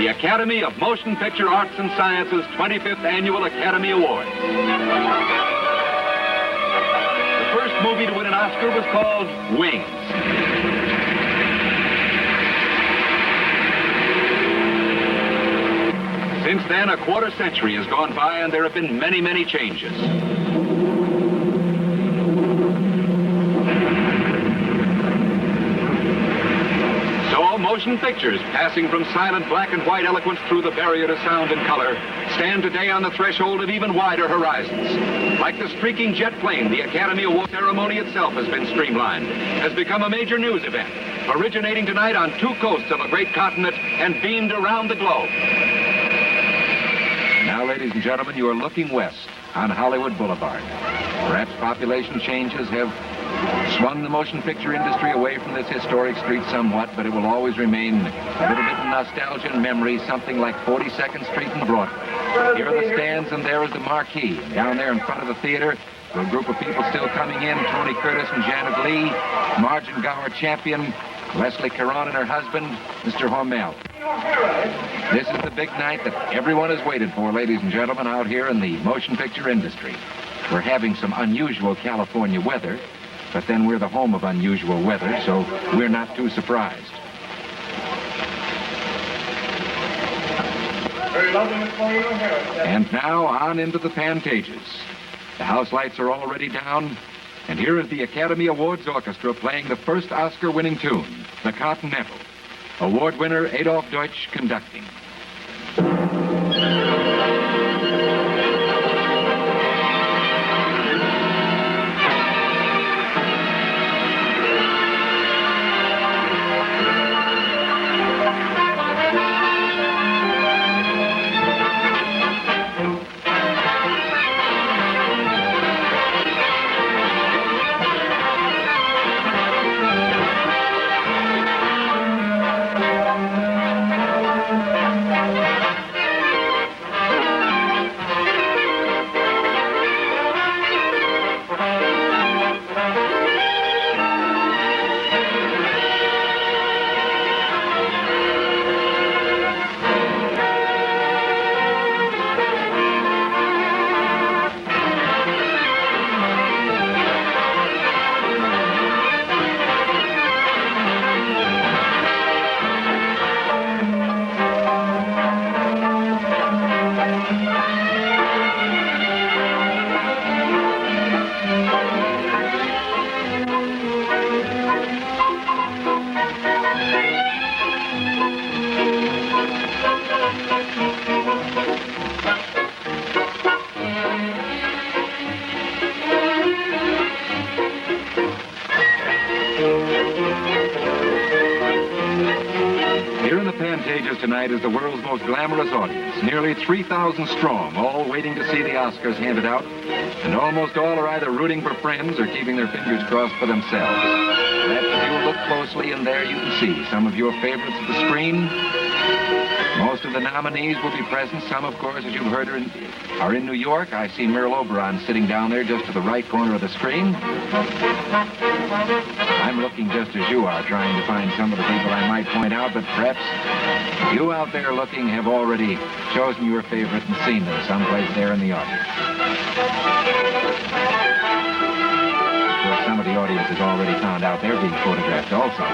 the Academy of Motion Picture Arts and Sciences 25th Annual Academy Awards. The first movie to win an Oscar was called Wings. Since then, a quarter century has gone by, and there have been many, many changes. So, motion pictures, passing from silent black and white eloquence through the barrier to sound and color, stand today on the threshold of even wider horizons. Like the streaking jet plane, the Academy Award ceremony itself has been streamlined, has become a major news event, originating tonight on two coasts of a great continent and beamed around the globe. Now, ladies and gentlemen, you are looking west on Hollywood Boulevard. Perhaps population changes have swung the motion picture industry away from this historic street somewhat, but it will always remain a little bit of nostalgia and memory, something like 42nd Street and Broadway. Here are the stands, and there is the marquee. Down there in front of the theater, a group of people still coming in, Tony Curtis and Janet Leigh, Margin Gower champion, Leslie Caron and her husband, Mr. Hormel. This is the big night that everyone has waited for, ladies and gentlemen, out here in the motion picture industry. We're having some unusual California weather, but then we're the home of unusual weather, so we're not too surprised. Very lovely, Miss Maureen O'Hara. And now on into the Pantages. The house lights are already down, and here is the Academy Awards Orchestra playing the first Oscar-winning tune, The Continental. Award winner Adolf Deutsch conducting. Tonight is the world's most glamorous audience, nearly 3,000 strong, all waiting to see the Oscars handed out, and almost all are either rooting for friends or keeping their fingers crossed for themselves. Perhaps if you look closely, and there you can see some of your favorites at the screen. Most of the nominees will be present. Some, of course, as you've heard, are in New York. I see Merle Oberon sitting down there just to the right corner of the screen. I'm looking just as you are, trying to find some of the people I might point out, but perhaps you out there looking have already chosen your favorite and seen them someplace there in the audience. Of course, some of the audience has already found out they're being photographed also.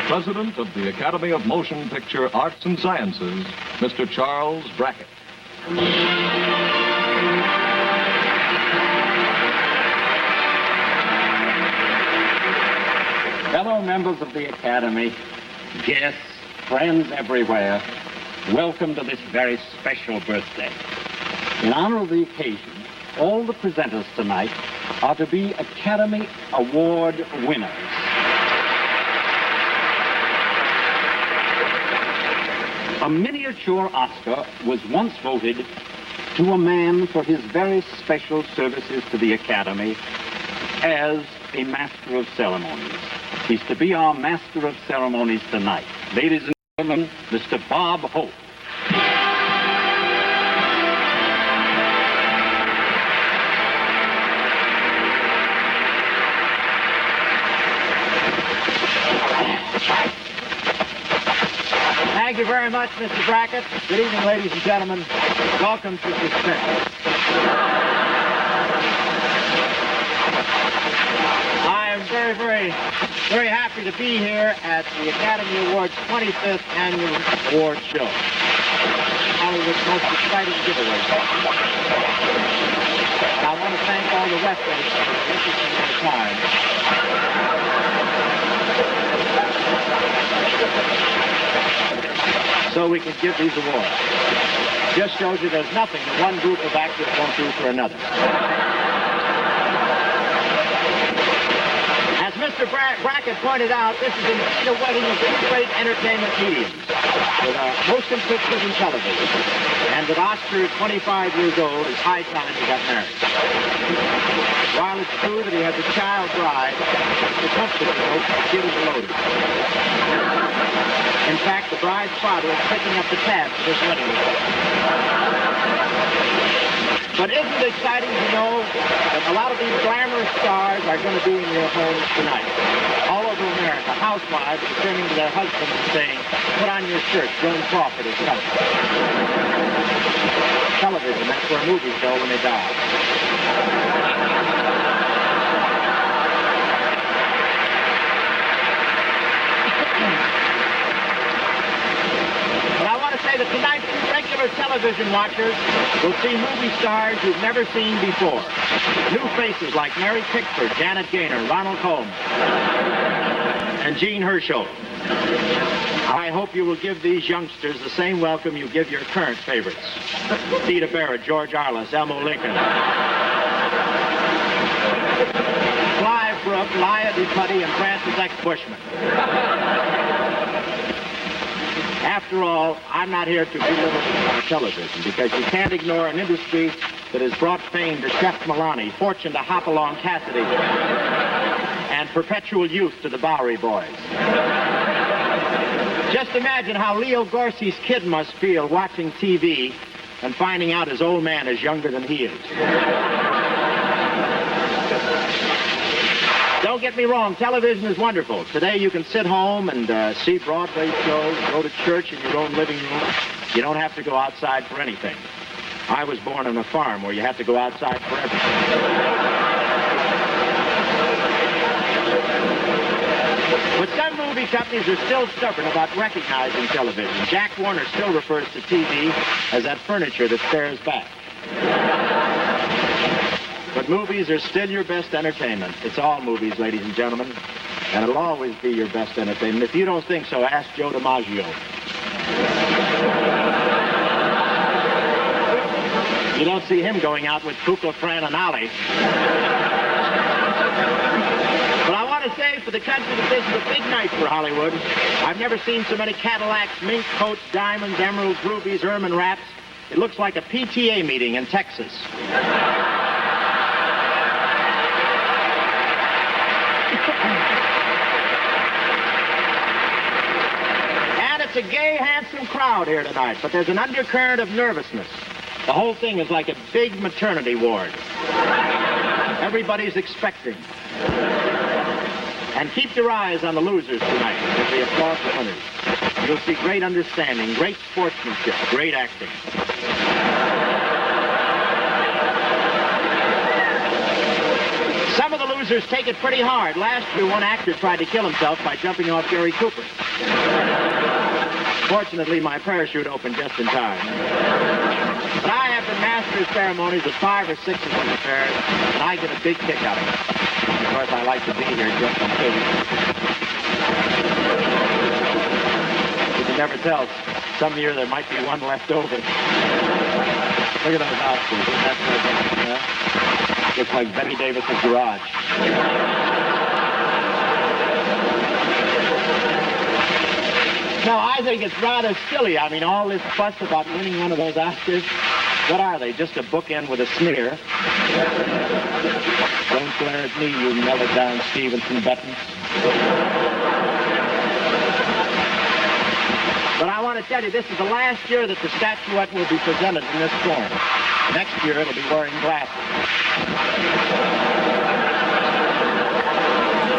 President of the Academy of Motion Picture Arts and Sciences, Mr. Charles Brackett. Fellow members of the Academy, guests, friends everywhere, welcome to this very special birthday. In honor of the occasion, all the presenters tonight are to be Academy Award winners. A miniature Oscar was once voted to a man for his very special services to the Academy as a Master of Ceremonies. He's to be our Master of Ceremonies tonight. Ladies and gentlemen, Mr. Bob Hope. Thank you very much, Mr. Brackett. Good evening, ladies and gentlemen. Welcome to Suspense. I am very happy to be here at the Academy Awards 25th Annual Award Show. Hollywood's most exciting giveaway. And I want to thank all the wrestlers for interesting their time. So we can give these awards. Just shows you there's nothing that one group of actors won't do for another. As Mr. Brackett pointed out, this is indeed a wedding of two great entertainment mediums, with motion pictures and television. And with Oscar 25 years old, it's high time he got married. While it's true that he has a child bride, the comfortable note is loaded. In fact, the bride's father is picking up the tab for this wedding. But isn't it exciting to know that a lot of these glamorous stars are going to be in your homes tonight? All over America, housewives are turning to their husbands and saying, put on your shirt, Joan Crawford is coming. Television, that's where movies go when they die. That tonight, regular television watchers will see movie stars you've never seen before. New faces like Mary Pickford, Janet Gaynor, Ronald Holmes, and Jean Hersholt. I hope you will give these youngsters the same welcome you give your current favorites. Theda Bara, George Arliss, Elmo Lincoln, Clive Brooke, Laya DePutty, and Francis X. Bushman. After all, I'm not here to belittle television, because you can't ignore an industry that has brought fame to Chef Milani, fortune to Hopalong Cassidy, and perpetual youth to the Bowery Boys. Just imagine how Leo Gorcey's kid must feel watching TV and finding out his old man is younger than he is. Don't get me wrong, television is wonderful. Today you can sit home and see Broadway shows, go to church in your own living room. You don't have to go outside for anything. I was born on a farm where you had to go outside for everything. But some movie companies are still stubborn about recognizing television. Jack Warner still refers to TV as that furniture that stares back. But movies are still your best entertainment. It's all movies, ladies and gentlemen. And it'll always be your best entertainment. If you don't think so, ask Joe DiMaggio. You don't see him going out with Kukla, Fran, and Ollie. But I want to say for the country that this is a big night for Hollywood. I've never seen so many Cadillacs, mink coats, diamonds, emeralds, rubies, ermine wraps. It looks like a PTA meeting in Texas. And it's a gay, handsome crowd here tonight, but there's an undercurrent of nervousness. The whole thing is like a big maternity ward. Everybody's expecting. And keep your eyes on the losers tonight as they applaud the winners. You'll see great understanding, great sportsmanship, great acting. Some of the losers take it pretty hard. Last year, one actor tried to kill himself by jumping off Gary Cooper. Fortunately, my parachute opened just in time. But I have been master of ceremonies at 5 or 6 of these affairs, and I get a big kick out of it. Of course, I like to be here just in case. can never tell. Some year there might be one left over. Look at those Oscars. Looks like Betty Davis's garage. Now, I think it's rather silly. I mean, all this fuss about winning one of those Oscars. What are they? Just a bookend with a sneer. Don't glare at me, you mellow down Stevenson buttons. But I want to tell you, this is the last year that the statuette will be presented in this form. Next year, it'll be wearing glasses.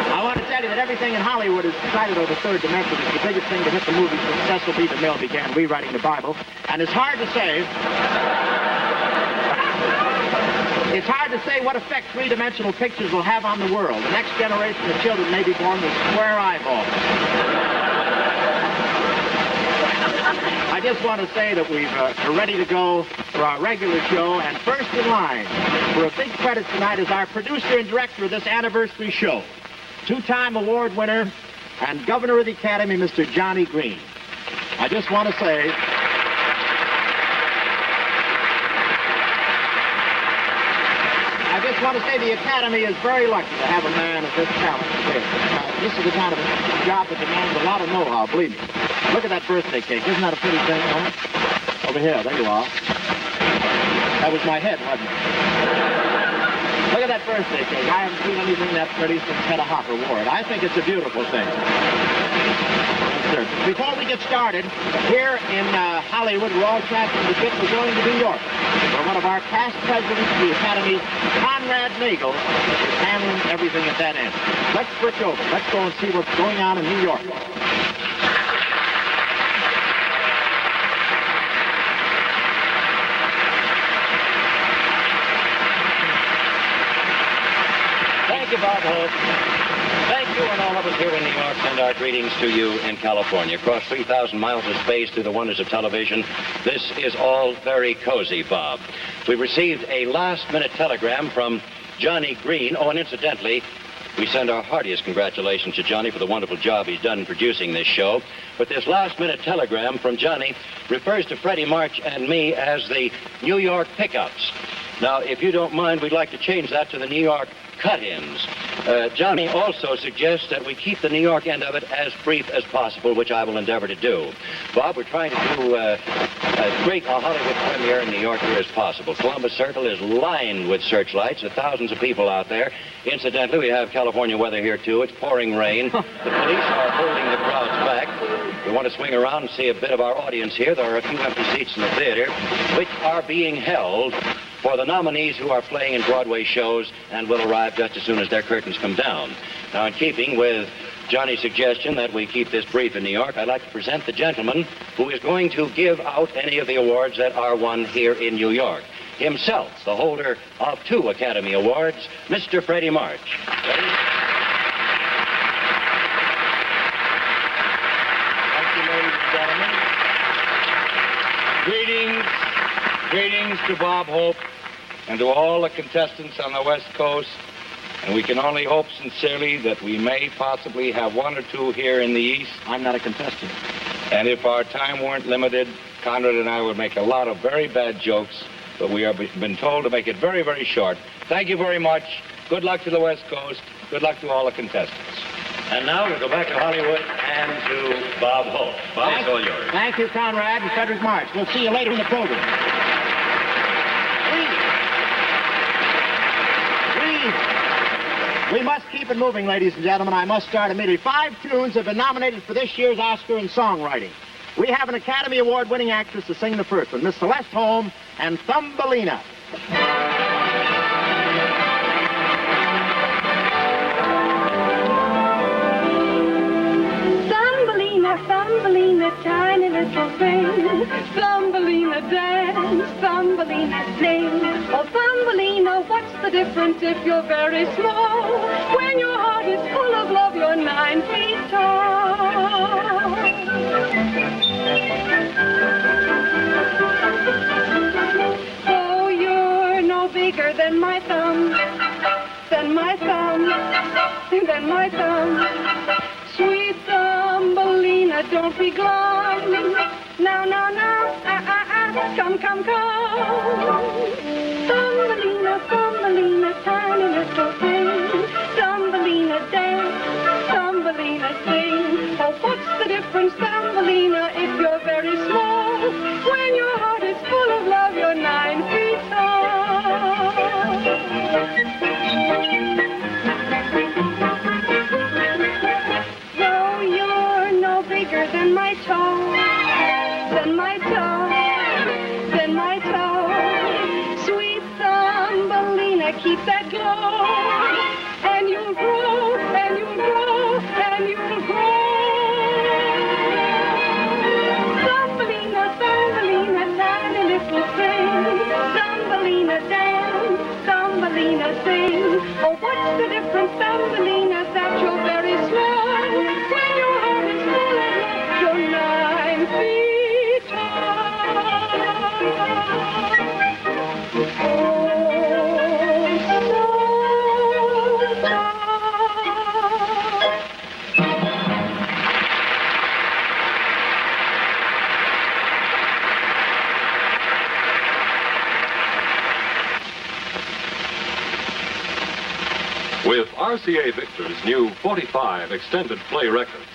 I want to tell you that everything in Hollywood is decided over third dimension. It's the biggest thing to hit the movie since Cecil B. DeMille began rewriting the Bible. And it's hard to say... It's hard to say what effect three-dimensional pictures will have on the world. The next generation of children may be born with square eyeballs. I just want to say that we're ready to go for our regular show, and first in line for a big credit tonight is our producer and director of this anniversary show, two-time award winner and governor of the Academy, Mr. Johnny Green. I just want to say... the Academy is very lucky to have a man of this talent today. This is the kind of job that demands a lot of know-how, believe me. Look at that birthday cake. Isn't that a pretty thing, huh? Over here, there you are. That was my head, wasn't it? Look at that birthday cake. I haven't seen anything that pretty since Hedda Hopper wore it. I think it's a beautiful thing. Yes, sir. Before we get started, here in Hollywood, we're all traveling the ship. We're going to New York, where one of our past presidents of the Academy, Conrad Nagel, is handling everything at that end. Let's switch over. Let's go and see what's going on in New York. Thank you, Bob Hope. Thank you, and all of us here in New York send our greetings to you in California. Across 3,000 miles of space through the wonders of television, this is all very cozy, Bob. We received a last-minute telegram from Johnny Green. Oh, and incidentally, we send our heartiest congratulations to Johnny for the wonderful job he's done in producing this show. But this last-minute telegram from Johnny refers to Freddie March and me as the New York Pickups. Now, if you don't mind, we'd like to change that to the New York Cut-ins. Johnny also suggests that we keep the New York end of it as brief as possible, which I will endeavor to do. Bob, we're trying to do as great a Hollywood premiere in New York here as possible. Columbus Circle is lined with searchlights. There are thousands of people out there. Incidentally, we have California weather here, too. It's pouring rain. The police are holding the crowds back. We want to swing around and see a bit of our audience here. There are a few empty seats in the theater, which are being held for the nominees who are playing in Broadway shows and will arrive just as soon as their curtains come down. Now, in keeping with Johnny's suggestion that we keep this brief in New York, I'd like to present the gentleman who is going to give out any of the awards that are won here in New York. Himself, the holder of 2 Academy Awards, Mr. Freddie March. Ready? Thank you, ladies and gentlemen. Greetings to Bob Hope and to all the contestants on the West Coast. And we can only hope sincerely that we may possibly have 1 or 2 here in the East. I'm not a contestant. And if our time weren't limited, Conrad and I would make a lot of very bad jokes, but we have been told to make it very, very short. Thank you very much. Good luck to the West Coast. Good luck to all the contestants. And now we'll go back to Hollywood and to Bob Hope. Bob, it's all yours. Thank you, Conrad and Frederick March. We'll see you later in the program. We must keep it moving, ladies and gentlemen. I must start immediately. 5 tunes have been nominated for this year's Oscar in songwriting. We have an Academy Award-winning actress to sing the first one, Miss Celeste Holm and Thumbelina. Thumbelina, Thumbelina, tiny little thing. Thumbelina dance, Thumbelina sing. Oh, Thumbelina, what's the difference if you're very small? When your heart is full of love, you're 9 feet tall. Oh, you're no bigger than my thumb, than my thumb, than my thumb. Sweet Thumbelina, don't be glum. come, come. Thumbelina, Thumbelina, tiny little thing. Thumbelina dance, Thumbelina sing. Oh, what's the difference, Thumbelina, if you're very small? When your heart is full of love, you're 9 feet tall. Though you're no bigger than my toe, than my toe, than my toe, sweet Thumbelina, keep that glow, and you'll grow, and you'll grow, and you'll grow. Thumbelina, Thumbelina, tiny little thing. Thumbelina dance, Thumbelina sing. Oh, what's the difference, Thumbelina, that you're very slow? When your heart is full of love, you're 9 feet With RCA Victor's new 45 extended play records,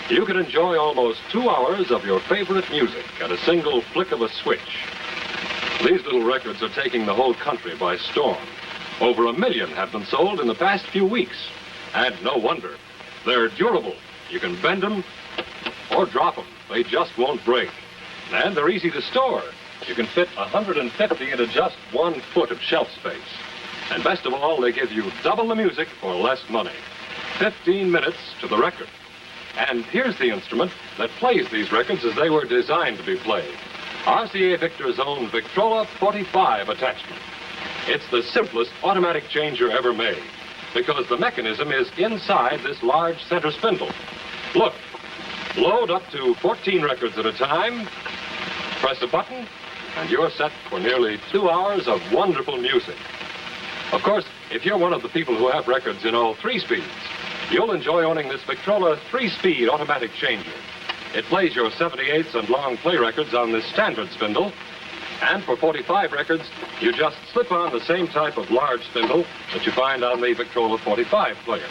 you can enjoy almost 2 hours of your favorite music at a single flick of a switch. These little records are taking the whole country by storm. Over 1 million have been sold in the past few weeks. And no wonder. They're durable. You can bend them or drop them. They just won't break. And they're easy to store. You can fit 150 into just 1 foot of shelf space. And best of all, they give you double the music for less money. 15 minutes to the record. And here's the instrument that plays these records as they were designed to be played. RCA Victor's own Victrola 45 attachment. It's the simplest automatic changer ever made because the mechanism is inside this large center spindle. Look, load up to 14 records at a time, press a button, and you're set for nearly 2 hours of wonderful music. Of course, if you're one of the people who have records in all 3 speeds, you'll enjoy owning this Victrola 3-speed automatic changer. It plays your 78s and long play records on this standard spindle, and for 45 records, you just slip on the same type of large spindle that you find on the Victrola 45 player.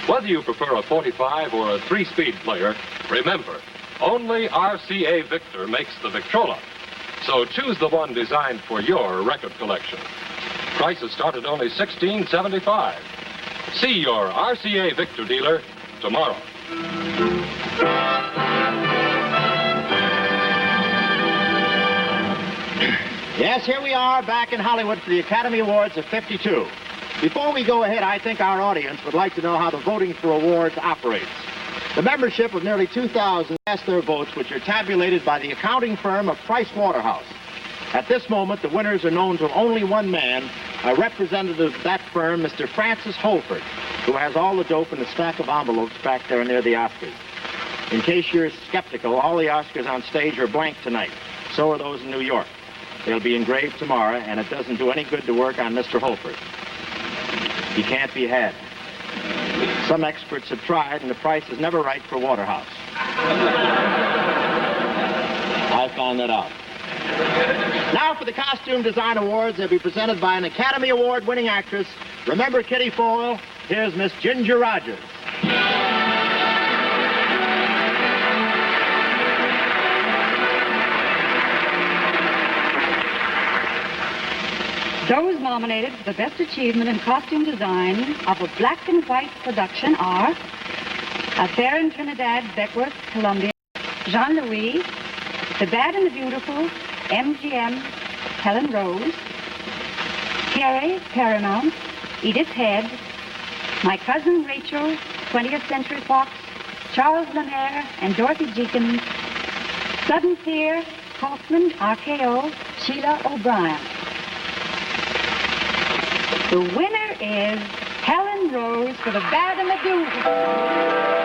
Whether you prefer a 45 or a 3-speed player, remember, only RCA Victor makes the Victrola. So choose the one designed for your record collection. Prices start at only $16.75. See your RCA Victor dealer tomorrow. Yes, here we are back in Hollywood for the Academy Awards of '52. Before we go ahead, I think our audience would like to know how the voting for awards operates. The membership of nearly 2,000 cast their votes, which are tabulated by the accounting firm of Price Waterhouse. At this moment, the winners are known to only one man, a representative of that firm, Mr. Francis Holford, who has all the dope in a stack of envelopes back there near the Oscars. In case you're skeptical, all the Oscars on stage are blank tonight. So are those in New York. They'll be engraved tomorrow, and it doesn't do any good to work on Mr. Holford. He can't be had. Some experts have tried, and the price is never right for Waterhouse. I found that out. Now for the Costume Design Awards, they'll be presented by an Academy Award-winning actress. Remember Kitty Foyle? Here's Miss Ginger Rogers. Those nominated for the Best Achievement in Costume Design of a black and white production are Fair Trinidad, Beckworth, Columbia, Jean-Louis, The Bad and the Beautiful, MGM, Helen Rose, Carey, Paramount, Edith Head, My Cousin Rachel, 20th Century Fox, Charles Lemaire, and Dorothy Jenkins, Sudden Fear, Kaufman, RKO, Sheila O'Brien. The winner is Helen Rose for The Bad and the Beautiful.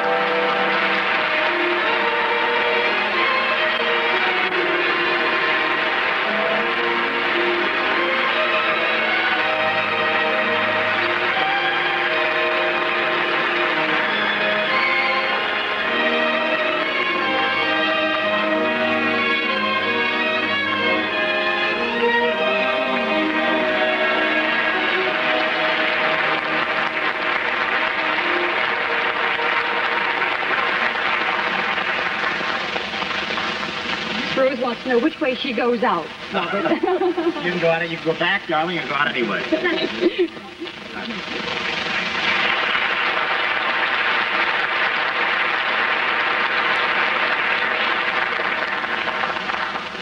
Rose wants to know which way she goes out. Robert. You can go out. You can go back, darling. You can go out anyway.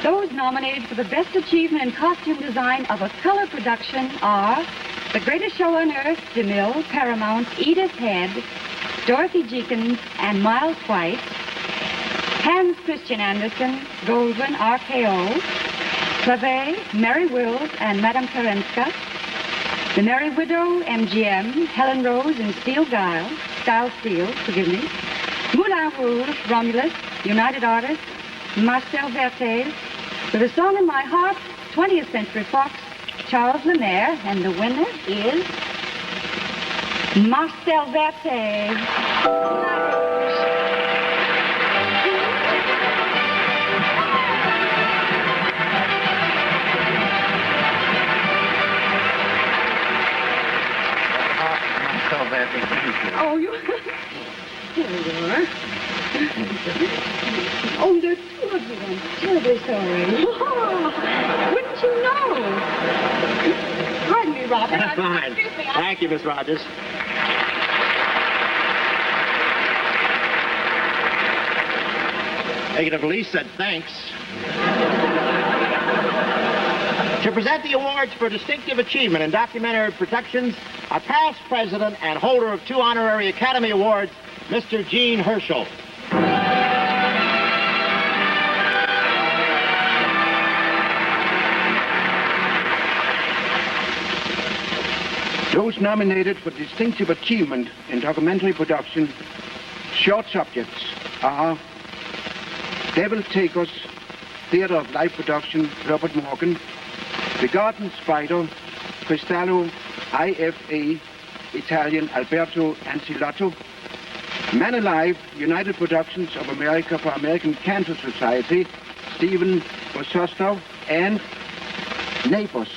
Those nominated for the Best Achievement in Costume Design of a Color Production are The Greatest Show on Earth, DeMille, Paramount, Edith Head, Dorothy Jenkins, and Miles White, Hans Christian Andersen, Goldwyn, RKO, Clave, Mary Wills, and Madame Karenska, The Merry Widow, MGM, Helen Rose and Steel Steel, Moulin Rouge, Romulus, United Artists, Marcel Vertes, With a Song in My Heart, 20th Century Fox, Charles Lemaire, and the winner is Marcel Vertes. Oh, you... Here you are. Oh, there are two of you. I'm terribly sorry. Oh, wouldn't you know? Pardon me, Robert. Fine. Excuse me. Thank you, Miss Rogers. Negative Lee said thanks. To present the awards for distinctive achievement in documentary productions, our past president and holder of 2 honorary Academy Awards, Mr. Gene Herschel. Those nominated for distinctive achievement in documentary production, short subjects are Devil Takers, Theatre of Life Production, Robert Morgan, The Garden Spider, Cristallo, IFA, Italian, Alberto Ancilotto, Man Alive, United Productions of America for American Cancer Society, Stephen Bososnow, and Neighbors,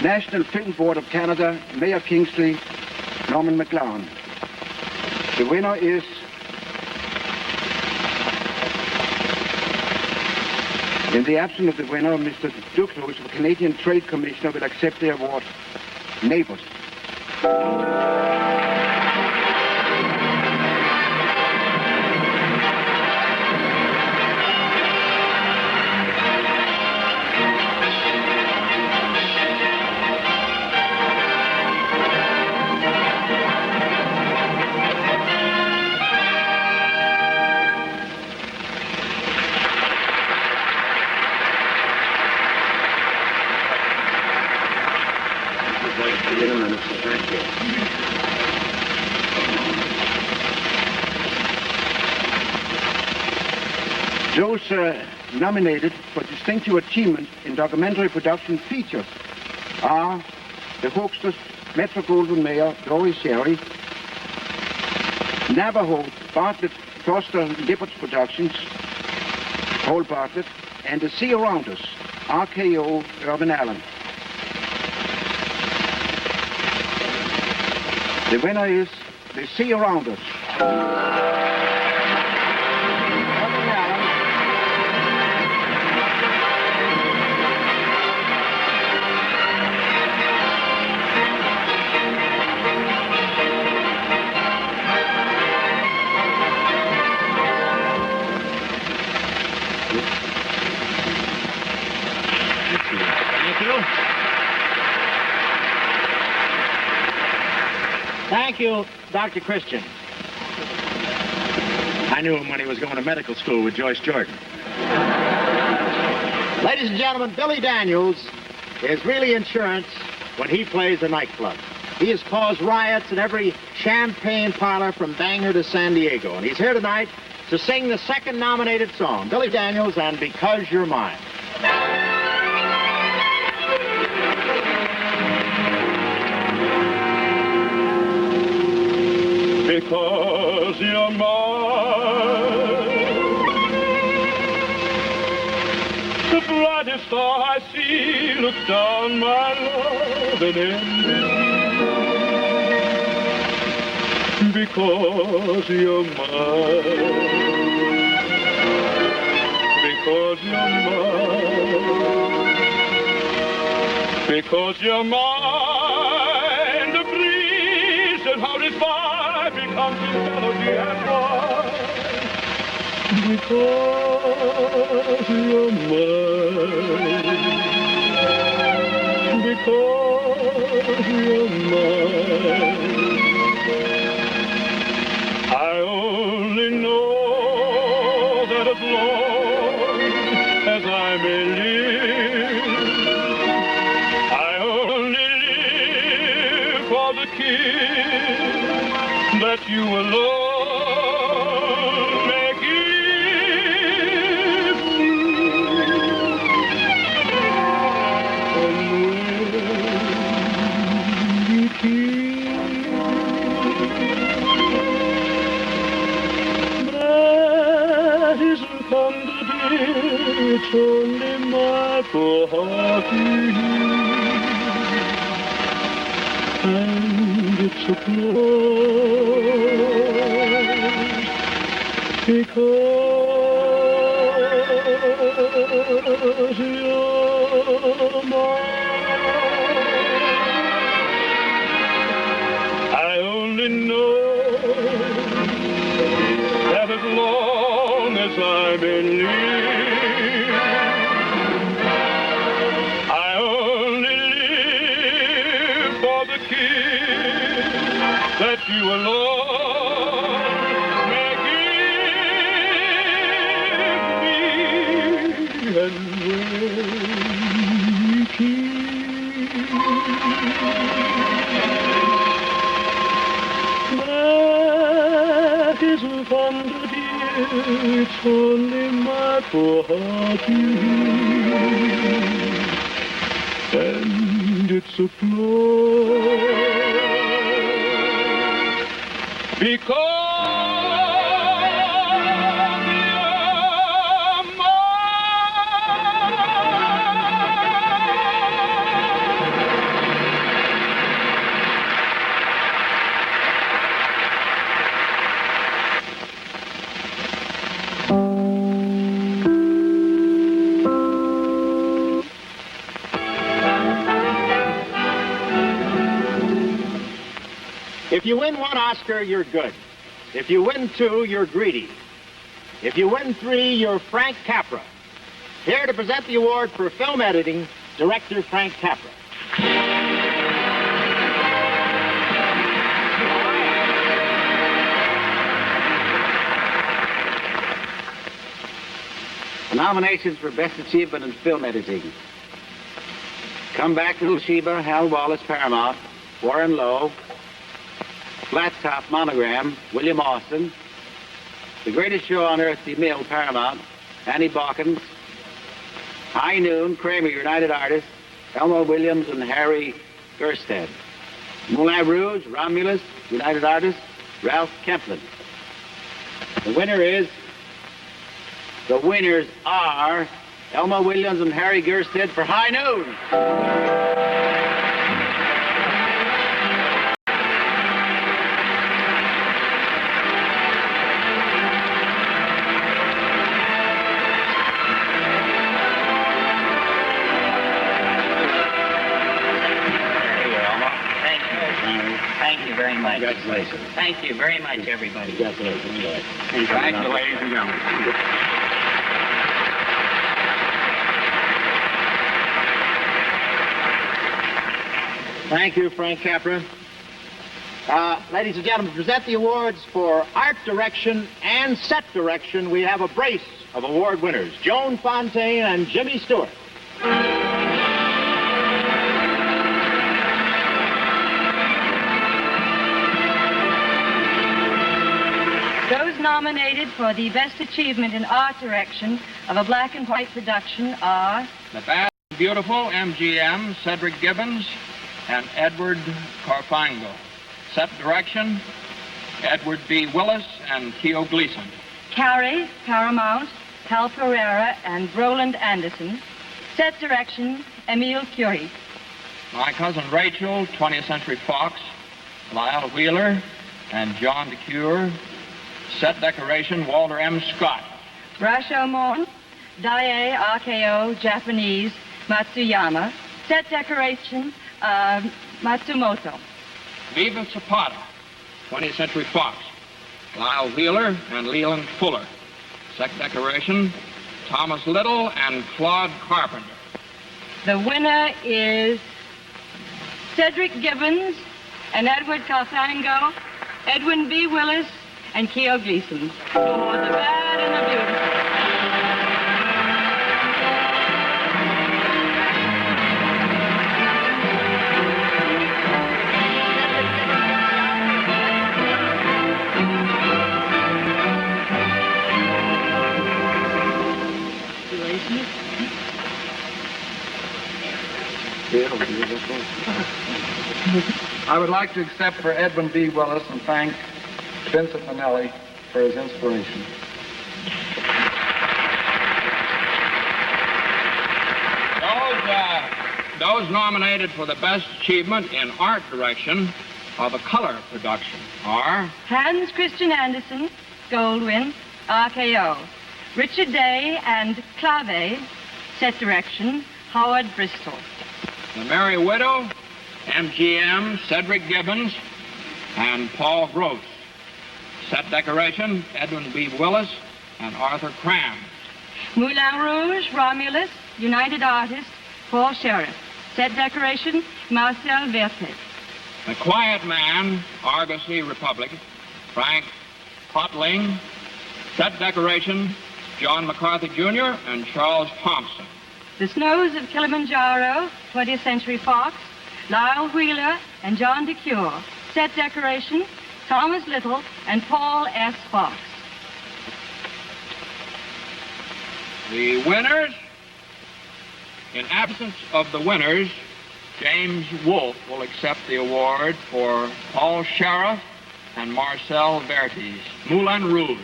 National Film Board of Canada, Mayor Kingsley, Norman McLaren. The winner is in the absence of the winner, Mr. Duclos, the Canadian Trade Commissioner, will accept the award. Neighbors. Those nominated for distinctive achievement in documentary production features are The Hoaxers, Metro-Goldwyn-Mayer, Doris Sherry, Navajo, Bartlett, Foster, Lippert's Productions, Paul Bartlett, and The Sea Around Us, RKO, Urban Allen. The winner is The Sea Around Us. Thank you, Dr. Christian. I knew him when he was going to medical school with Joyce Jordan. Ladies and gentlemen, Billy Daniels is really insurance when he plays a nightclub. He has caused riots in every champagne parlor from Bangor to San Diego. And he's here tonight to sing the second nominated song, Billy Daniels and Because You're Mine. Because you're mine, the brightest star I see looks down my love and envy. Because you're mine, because you're mine. Because you're mine, the breeze that hurries by becomes a melody and wine. Because you're mine. Because you're mine. I only know that as long as I may live, I only live for the kiss that you alone may give me. And when you kiss, that isn't thunder, dear, it's only my poor heart to hear. And it's a applause because you're mine. I only know that as long as I'm in live, I only live for the kiss that you alone may give me. And when we kiss, that isn't thunder, dear, it's only my poor heart to hear. And it's applause because If you win one Oscar, you're good. If you win two, you're greedy. If you win three, you're Frank Capra. Here to present the award for film editing, director Frank Capra. Nominations for Best Achievement in Film Editing. Come Back, Little Sheba, Hal Wallace, Paramount. Warren Lowe. Flat Top Monogram, William Austin. The Greatest Show on Earth, The Mill, Paramount. Annie Balkins. High Noon, Kramer, United Artists. Elmo Williams and Harry Gerstead. Moulin Rouge, Romulus, United Artists. Ralph Kemplin. The winners are Elmo Williams and Harry Gerstead for High Noon. Thank you very much. Congratulations. Thank you very much, everybody. Congratulations. Thank you, ladies and gentlemen. Thank you, Frank Capra. Ladies and gentlemen, to present the awards for art direction and set direction, we have a brace of award winners, Joan Fontaine and Jimmy Stewart. Those nominated for the Best Achievement in Art Direction of a black and white production are The Bad and Beautiful, MGM, Cedric Gibbons, and Edward Carfango. Set direction, Edward B. Willis and Theo Gleason. Carrie, Paramount, Hal Pereira, and Roland Anderson. Set direction, Emile Curie. My Cousin Rachel, 20th Century Fox, Lyle Wheeler, and John DeCure. Set decoration, Walter M. Scott. Rashomon, Daiei RKO Japanese Matsuyama. Set decoration, Matsumoto. Viva Zapata, 20th Century Fox. Lyle Wheeler and Leland Fuller. Set decoration, Thomas Little and Claude Carpenter. The winner is Cedric Gibbons and Edward Carfango, Edwin B. Willis, and Keo Gleason. For the bad and the beautiful. I would like to accept for Edwin B. Willis and thank Vincent Minnelli for his inspiration. Those nominated for the best achievement in art direction of a color production are Hans Christian Andersen, Goldwyn, RKO. Richard Day and Clave, set direction, Howard Bristol. The Merry Widow, MGM, Cedric Gibbons, and Paul Gross. Set decoration, Edwin B. Willis and Arthur Cram. Moulin Rouge, Romulus, United Artists, Paul Sheriff. Set decoration, Marcel Vertet. The Quiet Man, Argosy Republic, Frank Potling. Set decoration, John McCarthy Jr. and Charles Thompson. The Snows of Kilimanjaro, 20th Century Fox, Lyle Wheeler and John DeCure. Set decoration, Thomas Little and Paul S. Fox. The winners, in absence of the winners, James Wolfe will accept the award for Paul Sheriff and Marcel Vertes, Moulin Rouge.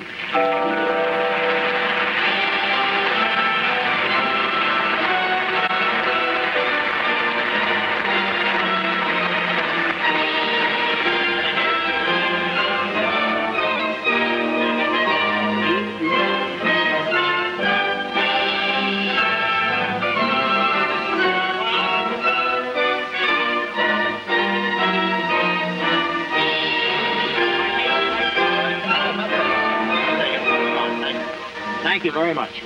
Thank you very much.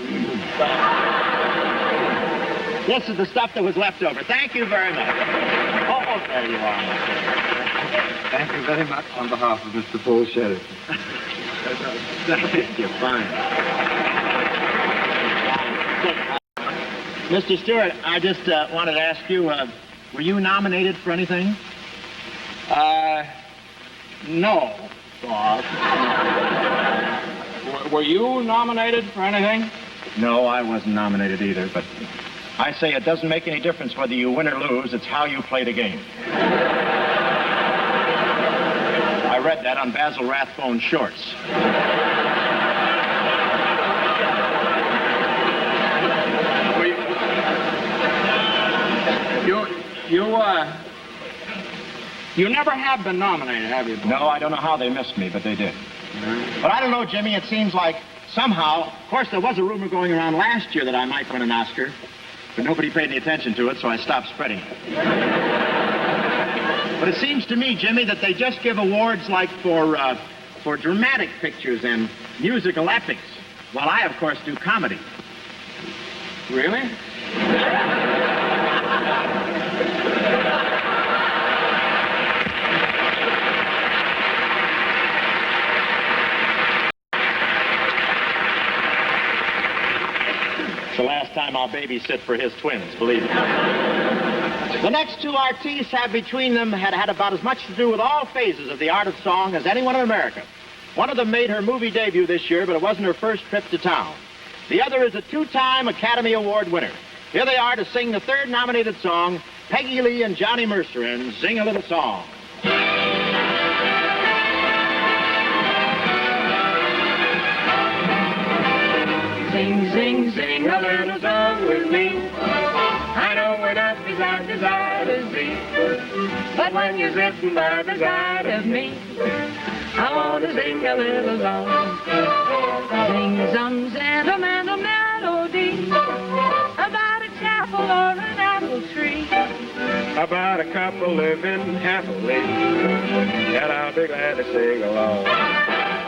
This is the stuff that was left over. Thank you very much. Oh, there you are. Thank you very much on behalf of Mr. Paul Sheriff. Thank you. Fine. Mr. Stewart, I just wanted to ask you, were you nominated for anything? No. Were you nominated for anything? No, I wasn't nominated either, but I say it doesn't make any difference whether you win or lose. It's how you play the game. I read that on Basil Rathbone's shorts. You never have been nominated, have you? No, I don't know how they missed me, but they did. But I don't know, Jimmy, it seems like somehow, of course, there was a rumor going around last year that I might win an Oscar, but nobody paid any attention to it, so I stopped spreading it. But it seems to me, Jimmy, that they just give awards like for dramatic pictures and musical epics, while I, of course, do comedy. Really? It's the last time I'll babysit for his twins, believe me. The next two artistes have between them had about as much to do with all phases of the art of song as anyone in America. One of them made her movie debut this year, but it wasn't her first trip to town. The other is a two-time Academy Award winner. Here they are to sing the third nominated song, Peggy Lee and Johnny Mercer, and Sing a Little Song. Sing, sing, sing a little song with me. I know we're not as desire to see, but when you're sitting by the side of me, I want to sing a little song. Sing some sentimental melody apple or an apple tree. About a couple living happily, and I'll be glad to sing along.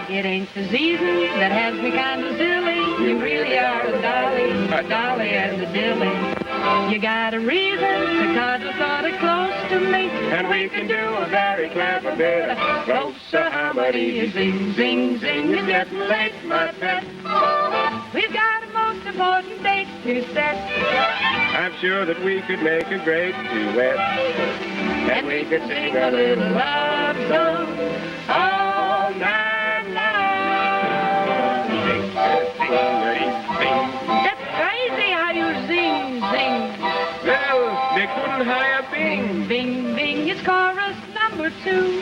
It ain't the season that has me kind of silly. You really are a dolly and a dilly. You got a reason to cuddle sort of close to me, And we can do a very clever bit of closer harmony. Zing, zing, zing, it's getting late, my pet. We've got a most important date to set. I'm sure that we could make a great duet, and we could sing a little love song all night long. Sing, That's crazy how you zing, zing. well, they couldn't hire Bing. Bing, bing, it's chorus number 2.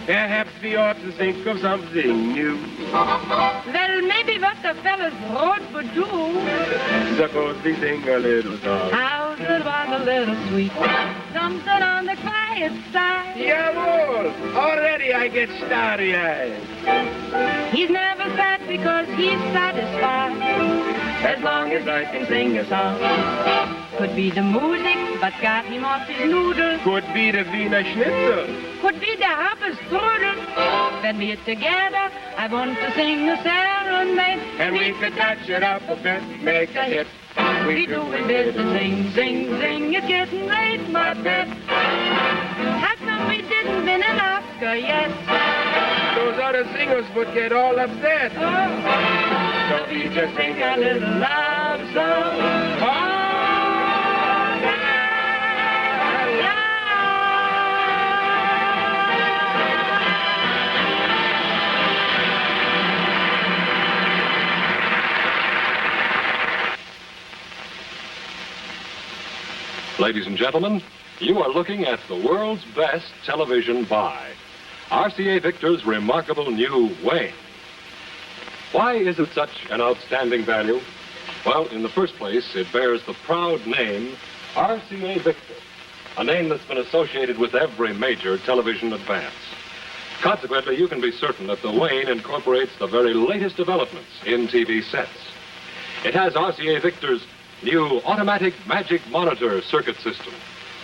Perhaps we ought to think of something new. Well, maybe what the fellas wrote would do. Suppose we sing a little song. How's it was a little sweet? Something on the quiet side. Jawohl! Already I get starry-eyed. He's never sad because he's satisfied. As long as I can sing a song. Could be the music, but got him off his noodle. Could be the Wiener Schnitzel. Could be the Haberstrudel. When we're together, I want to sing a serenade. And we could touch it up a bit, make a hit. We do a bit of zing, zing, zing. It's getting late, my pet. How come we didn't win an Oscar yet? Those other singers would get all upset. So we just sing a little love song. Ladies and gentlemen, you are looking at the world's best television buy. RCA Victor's remarkable new Wayne. Why is it such an outstanding value? Well, in the first place, it bears the proud name RCA Victor, a name that's been associated with every major television advance. Consequently, you can be certain that the Wayne incorporates the very latest developments in TV sets. It has RCA Victor's new automatic magic monitor circuit system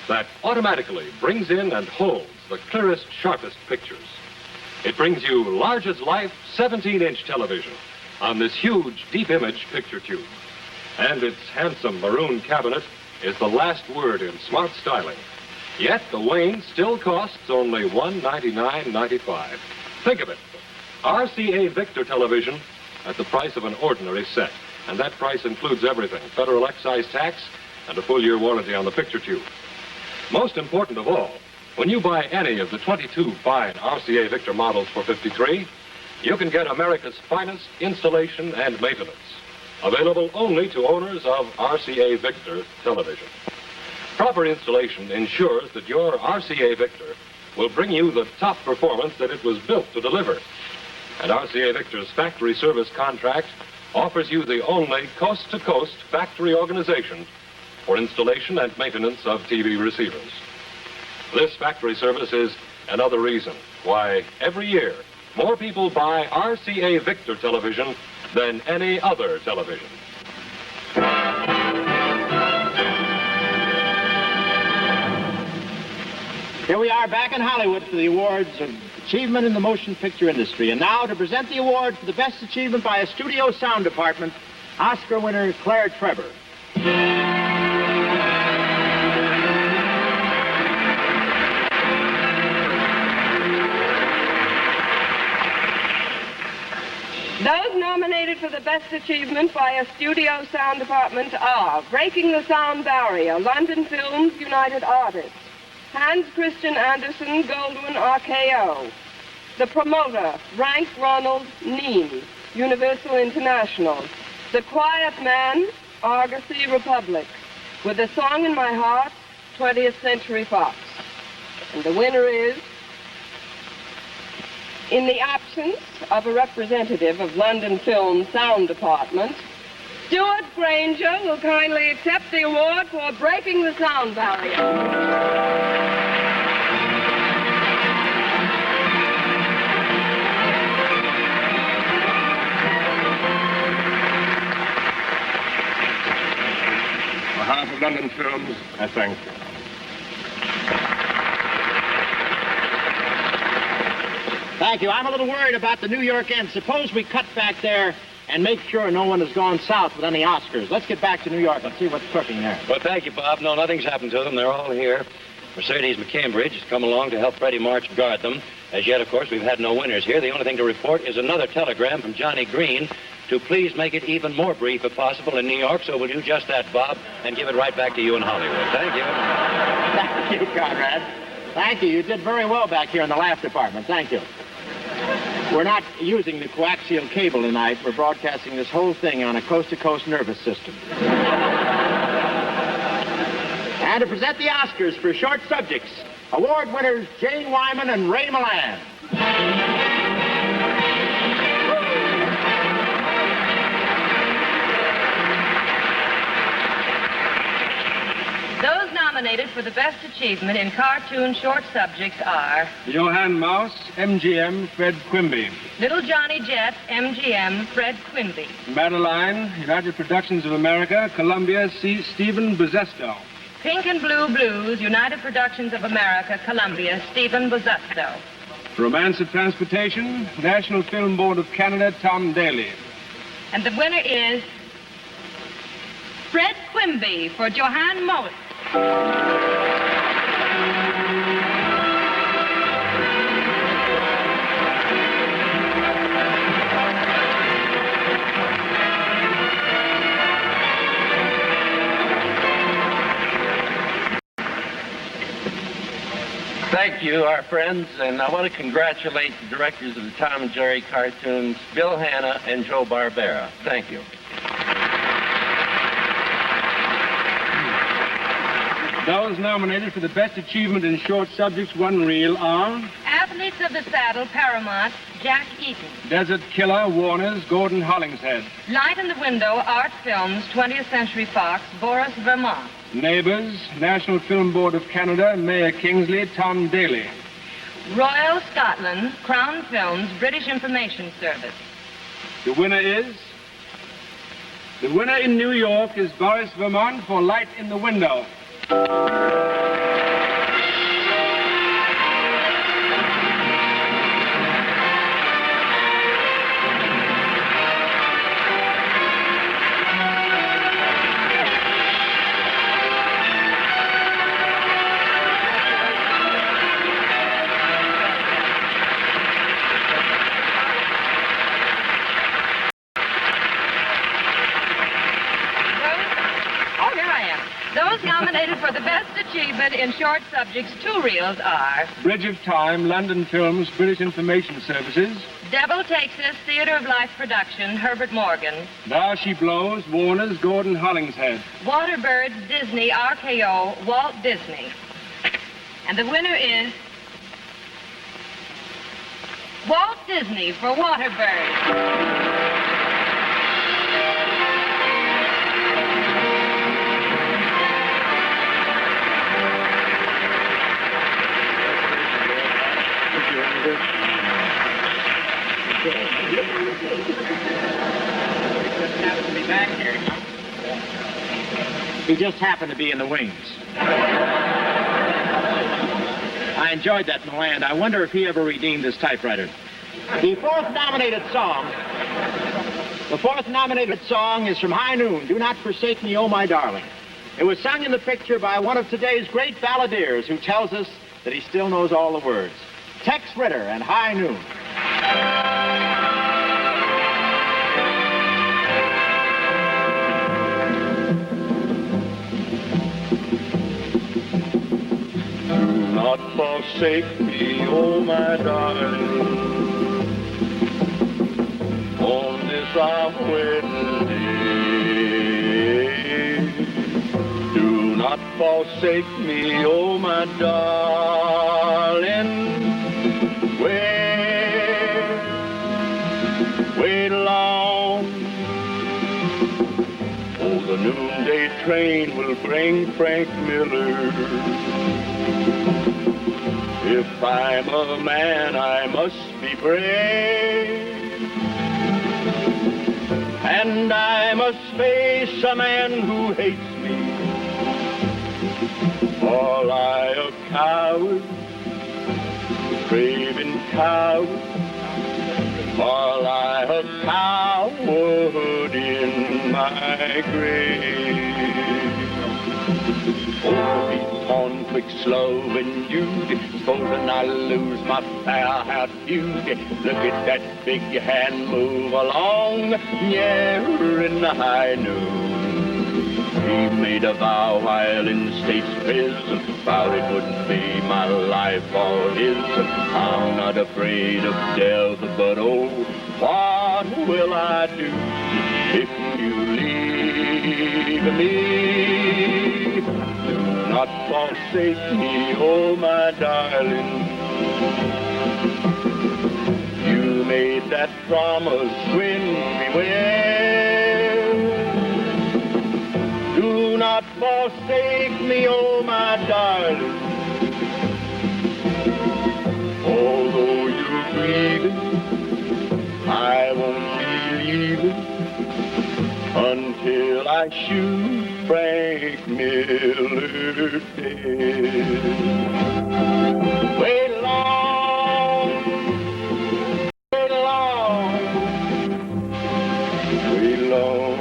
that automatically brings in and holds the clearest, sharpest pictures. It brings you large-as-life 17-inch television on this huge deep image picture tube. And its handsome maroon cabinet is the last word in smart styling. Yet the Wayne still costs only $199.95. Think of it. RCA Victor television at the price of an ordinary set. And that price includes everything, federal excise tax and a full-year warranty on the picture tube. Most important of all, when you buy any of the 22 fine RCA Victor models for $53, you can get America's finest installation and maintenance, available only to owners of RCA Victor television. Proper installation ensures that your RCA Victor will bring you the top performance that it was built to deliver. And RCA Victor's factory service contract offers you the only coast-to-coast factory organization for installation and maintenance of TV receivers. This factory service is another reason why every year more people buy RCA Victor television than any other television. Here we are back in Hollywood for the awards of achievement in the motion picture industry. And now to present the award for the best achievement by a studio sound department, Oscar winner Claire Trevor. Those nominated for the best achievement by a studio sound department are Breaking the Sound Barrier, London Films, United Artists; Hans Christian Andersen, Goldwyn RKO; The Promoter, Frank Ronald Neen, Universal International; The Quiet Man, Argosy Republic; With a Song in My Heart, 20th Century Fox. And the winner is, in the absence of a representative of London Film Sound Department, Stuart Granger will kindly accept the award for Breaking the Sound Barrier. behalf of London Films, I thank you. Thank you. I'm a little worried about the New York end. Suppose we cut back there and make sure no one has gone south with any Oscars. Let's get back to New York and see what's cooking there. Well, thank you, Bob. No, nothing's happened to them. They're all here. Mercedes McCambridge has come along to help Freddie March guard them. As yet, of course, we've had no winners here. The only thing to report is another telegram from Johnny Green to please make it even more brief if possible in New York. So we'll do just that, Bob, and give it right back to you in Hollywood. Thank you. Thank you, Conrad. Thank you. You did very well back here in the laugh department. Thank you. We're not using the coaxial cable tonight. We're broadcasting this whole thing on a coast-to-coast nervous system. And to present the Oscars for short subjects, award winners Jane Wyman and Ray Milland. Those nominated for the best achievement in cartoon short subjects are Johann Mouse, MGM, Fred Quimby. Little Johnny Jet, MGM, Fred Quimby. Madeline, United Productions of America, Columbia, Stephen Bozestow. Pink and Blue Blues, United Productions of America, Columbia, Stephen Bozestow. Romance of Transportation, National Film Board of Canada, Tom Daly. And the winner is Fred Quimby for Johann Mouse. Thank you, our friends, and I want to congratulate the directors of the Tom and Jerry cartoons, Bill Hanna and Joe Barbera. Thank you. Those nominated for the best achievement in short subjects, one reel, are Athletes of the Saddle, Paramount, Jack Eaton. Desert Killer, Warner's, Gordon Hollingshead. Light in the Window, Art Films, 20th Century Fox, Boris Vermont. Neighbors, National Film Board of Canada, Mayor Kingsley, Tom Daly. Royal Scotland, Crown Films, British Information Service. The winner is? The winner in New York is Boris Vermont for Light in the Window. Those nominated for the best achievement in short subjects, two reels are Bridge of Time, London Films, British Information Services. Devil Takes Us, Theater of Life Production, Herbert Morgan. Now She Blows, Warner's, Gordon Hollingshead. Waterbirds, Disney, RKO, Walt Disney. And the winner is Walt Disney for Waterbirds. He just happened to be in the wings. I enjoyed that Milland. I wonder if he ever redeemed his typewriter. The fourth nominated song is from High Noon, Do Not Forsake Me, Oh My Darling. It was sung in the picture by one of today's great balladeers who tells us that he still knows all the words. Tex Ritter and High Noon. Do not forsake me, oh my darling. On this our wedding day. Do not forsake me, oh my darling. Wait long. Oh, the noonday train will bring Frank Miller. If I'm a man, I must be brave. And I must face a man who hates me. coward, craving coward, for lie a coward in my grave. Oh, be torn quick, slow, and you, supposing I lose my fair haired beauty. Look at that big hand move along, near in the high noon. He made a vow while in state's prison, vowed it wouldn't be my life or his. I'm not afraid of death, but oh, what will I do if you leave me? Do not forsake me, oh my darling. You made that promise when we wed. Do not forsake me, oh my darling. Although you're grieving, I won't be leaving until I shoot Frank Miller dead. Wait long, wait long, wait long,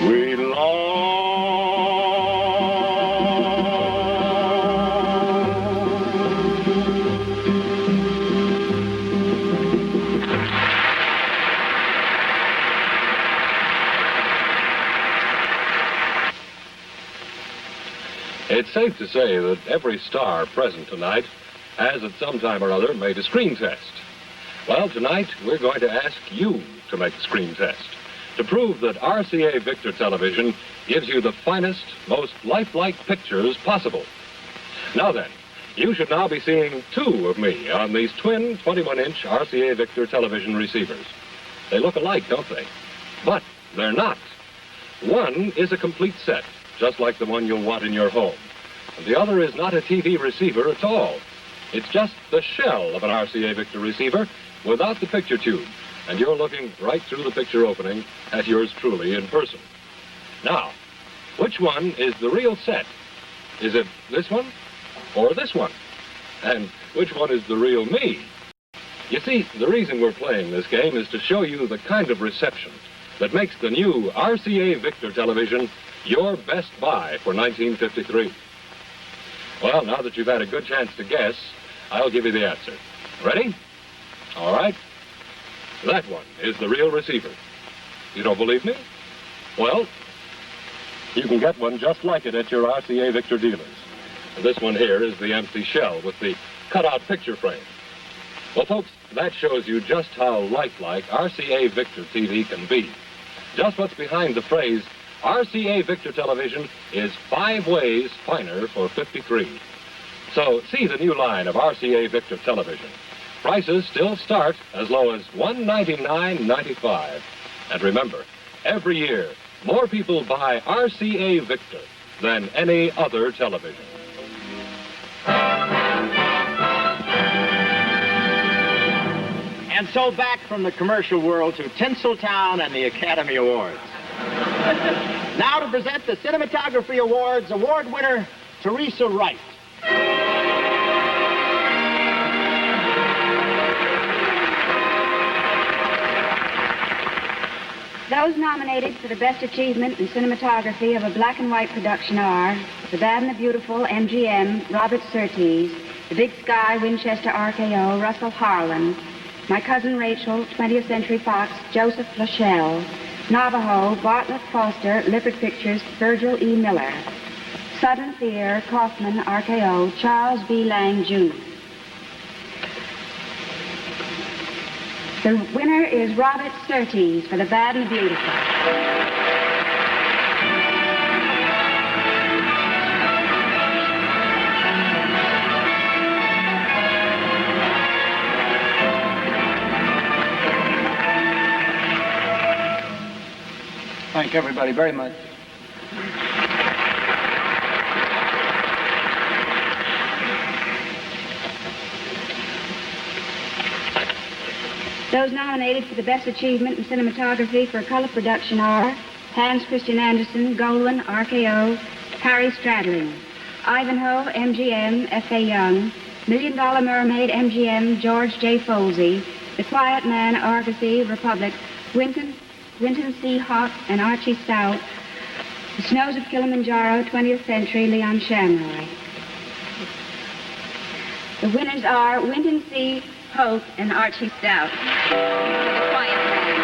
wait long. It's safe to say that every star present tonight has at some time or other made a screen test. Well, tonight we're going to ask you to make a screen test to prove that RCA Victor Television gives you the finest, most lifelike pictures possible. Now then, you should now be seeing two of me on these twin 21-inch RCA Victor television receivers. They look alike, don't they? But they're not. One is a complete set, just like the one you'll want in your home. And the other is not a TV receiver at all. It's just the shell of an RCA Victor receiver without the picture tube. And you're looking right through the picture opening at yours truly in person. Now, which one is the real set? Is it this one or this one? And which one is the real me? You see, the reason we're playing this game is to show you the kind of reception that makes the new RCA Victor television your best buy for 1953. Well, now that you've had a good chance to guess, I'll give you the answer. Ready? All right. That one is the real receiver. You don't believe me? Well, you can get one just like it at your RCA Victor dealers. This one here is the empty shell with the cutout picture frame. Well, folks, that shows you just how lifelike RCA Victor TV can be. Just what's behind the phrase, RCA Victor Television is 5 ways finer for 53. So see the new line of RCA Victor Television. Prices still start as low as $199.95. And remember, every year, more people buy RCA Victor than any other television. And so back from the commercial world to Tinseltown and the Academy Awards. Now to present the Cinematography Awards award winner, Teresa Wright. Those nominated for the best achievement in cinematography of a black and white production are The Bad and the Beautiful, MGM, Robert Surtees, The Big Sky, Winchester RKO, Russell Harlan, My Cousin Rachel, 20th Century Fox, Joseph Lachelle, Navajo, Bartlett Foster, Lippert Pictures, Virgil E. Miller, Southern Theater, Kaufman, RKO, Charles B. Lang, Jr. The winner is Robert Surtees for The Bad and the Beautiful. Thank everybody very much. Those nominated for the best achievement in cinematography for a color production are Hans Christian Andersen, Goldwyn, RKO, Harry Stradling. Ivanhoe, MGM, F.A. Young. $1 Million Mermaid, MGM, George J. Folsey. The Quiet Man, Argosy, Republic, Winton C. Hawk and Archie Stout. The Snows of Kilimanjaro, 20th Century, Leon Shamroy. The winners are Winton C. Hope and Archie Stout. The Quiet Man.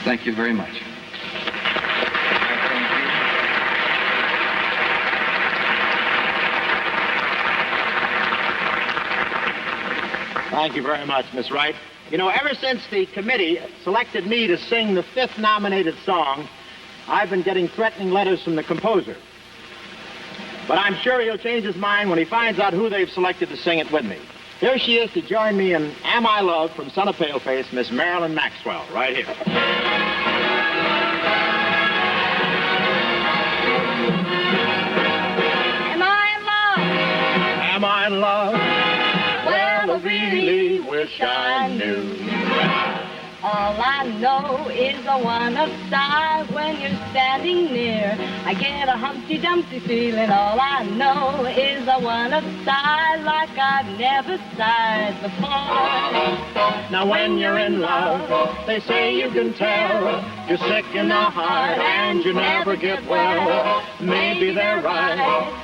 Thank you very much. Thank you very much, Miss Wright. You know, ever since the committee selected me to sing the 5th nominated song, I've been getting threatening letters from the composer. But I'm sure he'll change his mind when he finds out who they've selected to sing it with me. Here she is to join me in Am I Love from Son of Paleface, Miss Marilyn Maxwell, right here. Am I in love? Am I in love? Well, I really wish I knew. All I know is I wanna sigh when you're standing near. I get a Humpty Dumpty feeling. All I know is I wanna sigh like I've never sighed before. Now when you're in love, they say you can tell you're sick in the heart and you never get well. Maybe they're right.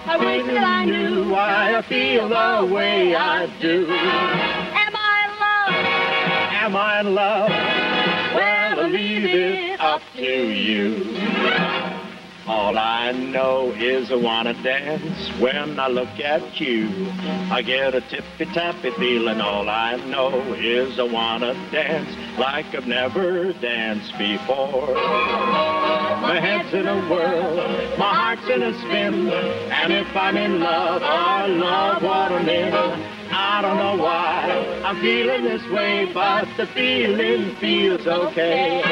I wish that I knew why I feel the way I do. Am I in love? Am I in love? Well, I'll leave it up to you. All I know is I wanna dance when I look at you. I get a tippy-tappy feeling. All I know is I wanna dance like I've never danced before. My head's in a whirl, my heart's in a spin, and if I'm in love, I love what I'm in. I don't know why I'm feeling this way, but the feeling feels okay.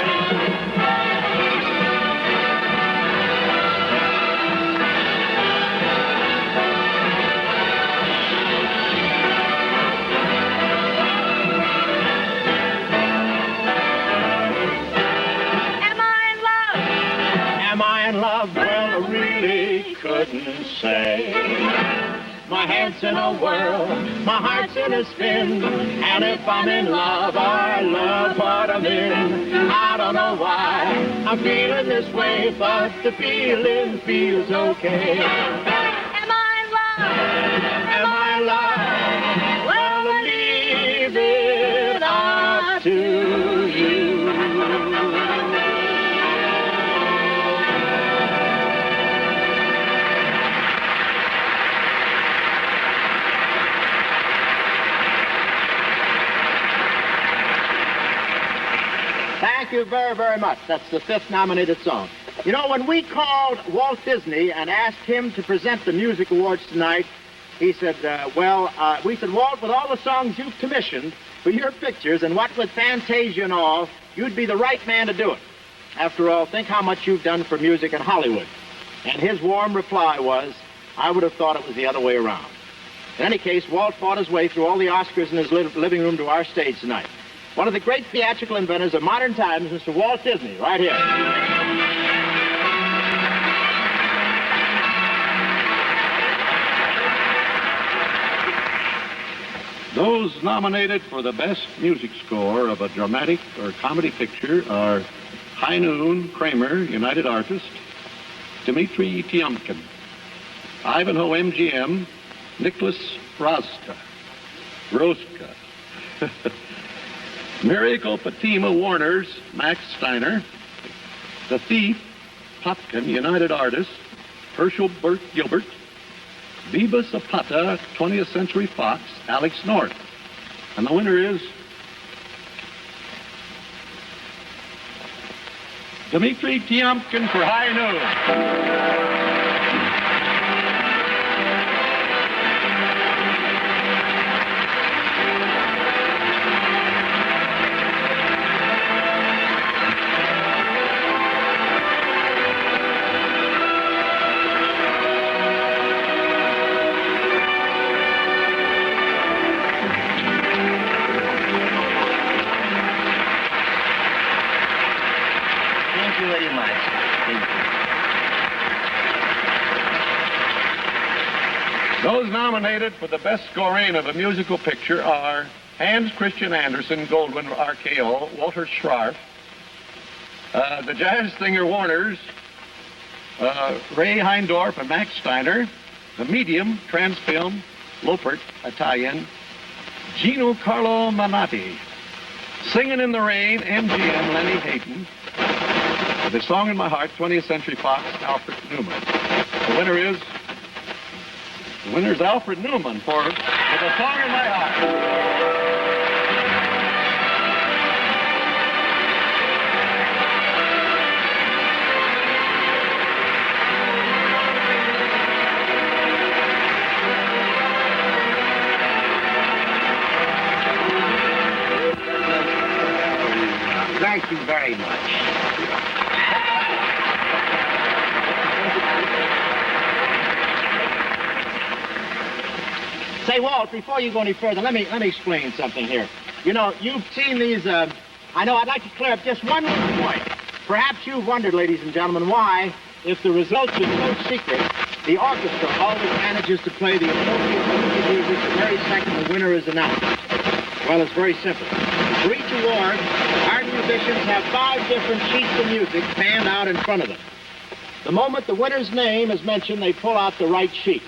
Am I in love? Well, I really couldn't say. My head's in a whirl, my heart's in a spin, and if I'm in love, I love what I'm in. I don't know why I'm feeling this way, but the feeling feels okay. Am I in love? Am I in love? Well, I'll leave it up to you. Thank you very, very much. That's the 5th nominated song. You know, when we called Walt Disney and asked him to present the Music Awards tonight, he said, we said, Walt, with all the songs you've commissioned for your pictures, and what with Fantasia and all, you'd be the right man to do it. After all, think how much you've done for music in Hollywood. And his warm reply was, I would have thought it was the other way around. In any case, Walt fought his way through all the Oscars in his living room to our stage tonight. One of the great theatrical inventors of modern times, Mr. Walt Disney, right here. Those nominated for the best music score of a dramatic or comedy picture are High Noon, Kramer, United Artists, Dmitri Tiomkin, Ivanhoe, MGM, Nicholas Roska, Miracle Fatima Warner's Max Steiner, The Thief, Popkin, United Artists, Herschel Burt Gilbert, Viva Zapata, 20th Century Fox, Alex North. And the winner is Dmitri Tiomkin for High Noon. Those nominated for the best scoring of a musical picture are Hans Christian Andersen, Goldwyn, RKO, Walter Scharf, the jazz singer Warners, Ray Heindorf and Max Steiner, the medium, Transfilm, Lopert, Italian, Gino Carlo Manati, Singing in the Rain, MGM, Lenny Hayden, The Song in My Heart, 20th Century Fox, Alfred Newman. The winner is Alfred Newman for With a Song in My Heart. Thank you very much. Say, Walt, before you go any further, let me explain something here. You know, you've seen these, I know I'd like to clear up just one little point. Perhaps you've wondered, ladies and gentlemen, why, if the results are so secret, the orchestra always manages to play the appropriate music the very second the winner is announced. Well, it's very simple. For each award, our musicians have 5 different sheets of music panned out in front of them. The moment the winner's name is mentioned, they pull out the right sheet.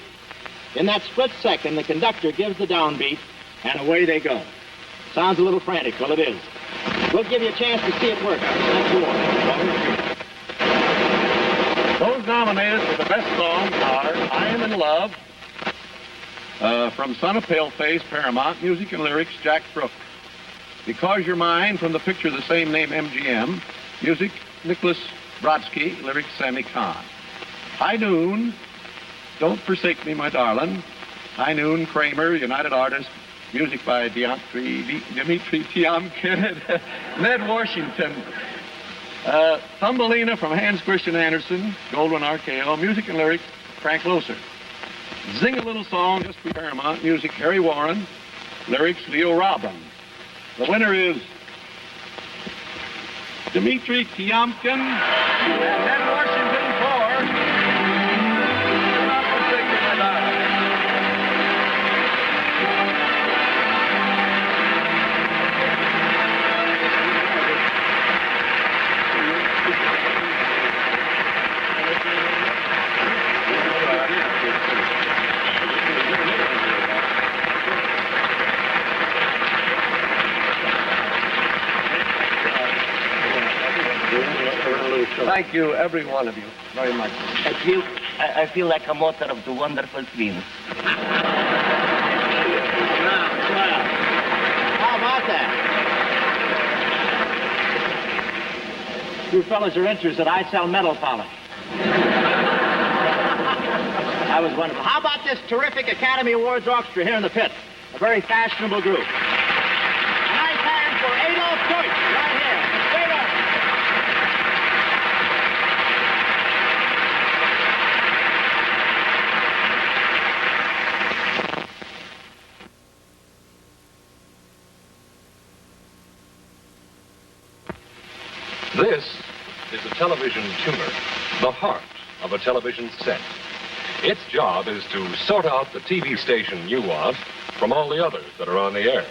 In that split second, the conductor gives the downbeat, and away they go. Sounds a little frantic. Well, it is. We'll give you a chance to see it work. Those nominated for the best song are I Am in Love, from Son of Paleface, Paramount, music and lyrics, Jack Brooke. Because You're Mine, from the picture of the same name, MGM, music, Nicholas Brodsky, lyrics, Sammy Kahn. High Noon, Don't Forsake Me, My Darling. High Noon, Kramer, United Artists, music by Dimitri Tiomkin, Ned Washington. Thumbelina from Hans Christian Andersen, Goldwyn, RKO, music and lyrics, Frank Loesser. Zing a Little Song, just for Paramount, music, Harry Warren, lyrics, Leo Robin. The winner is Dimitri Tiomkin and Ned Washington for Not Forsake Me, My Darling. Thank you, every one of you, very much. I feel like a motor of the wonderful twins. How about that? You fellas are interested. I sell metal polish. That was wonderful. How about this terrific Academy Awards orchestra here in the pit? A very fashionable group. A nice hand for Adolf Deutsch, right here. Straight up. This is a television tuner, the heart of a television set. Its job is to sort out the TV station you want from all the others that are on the air.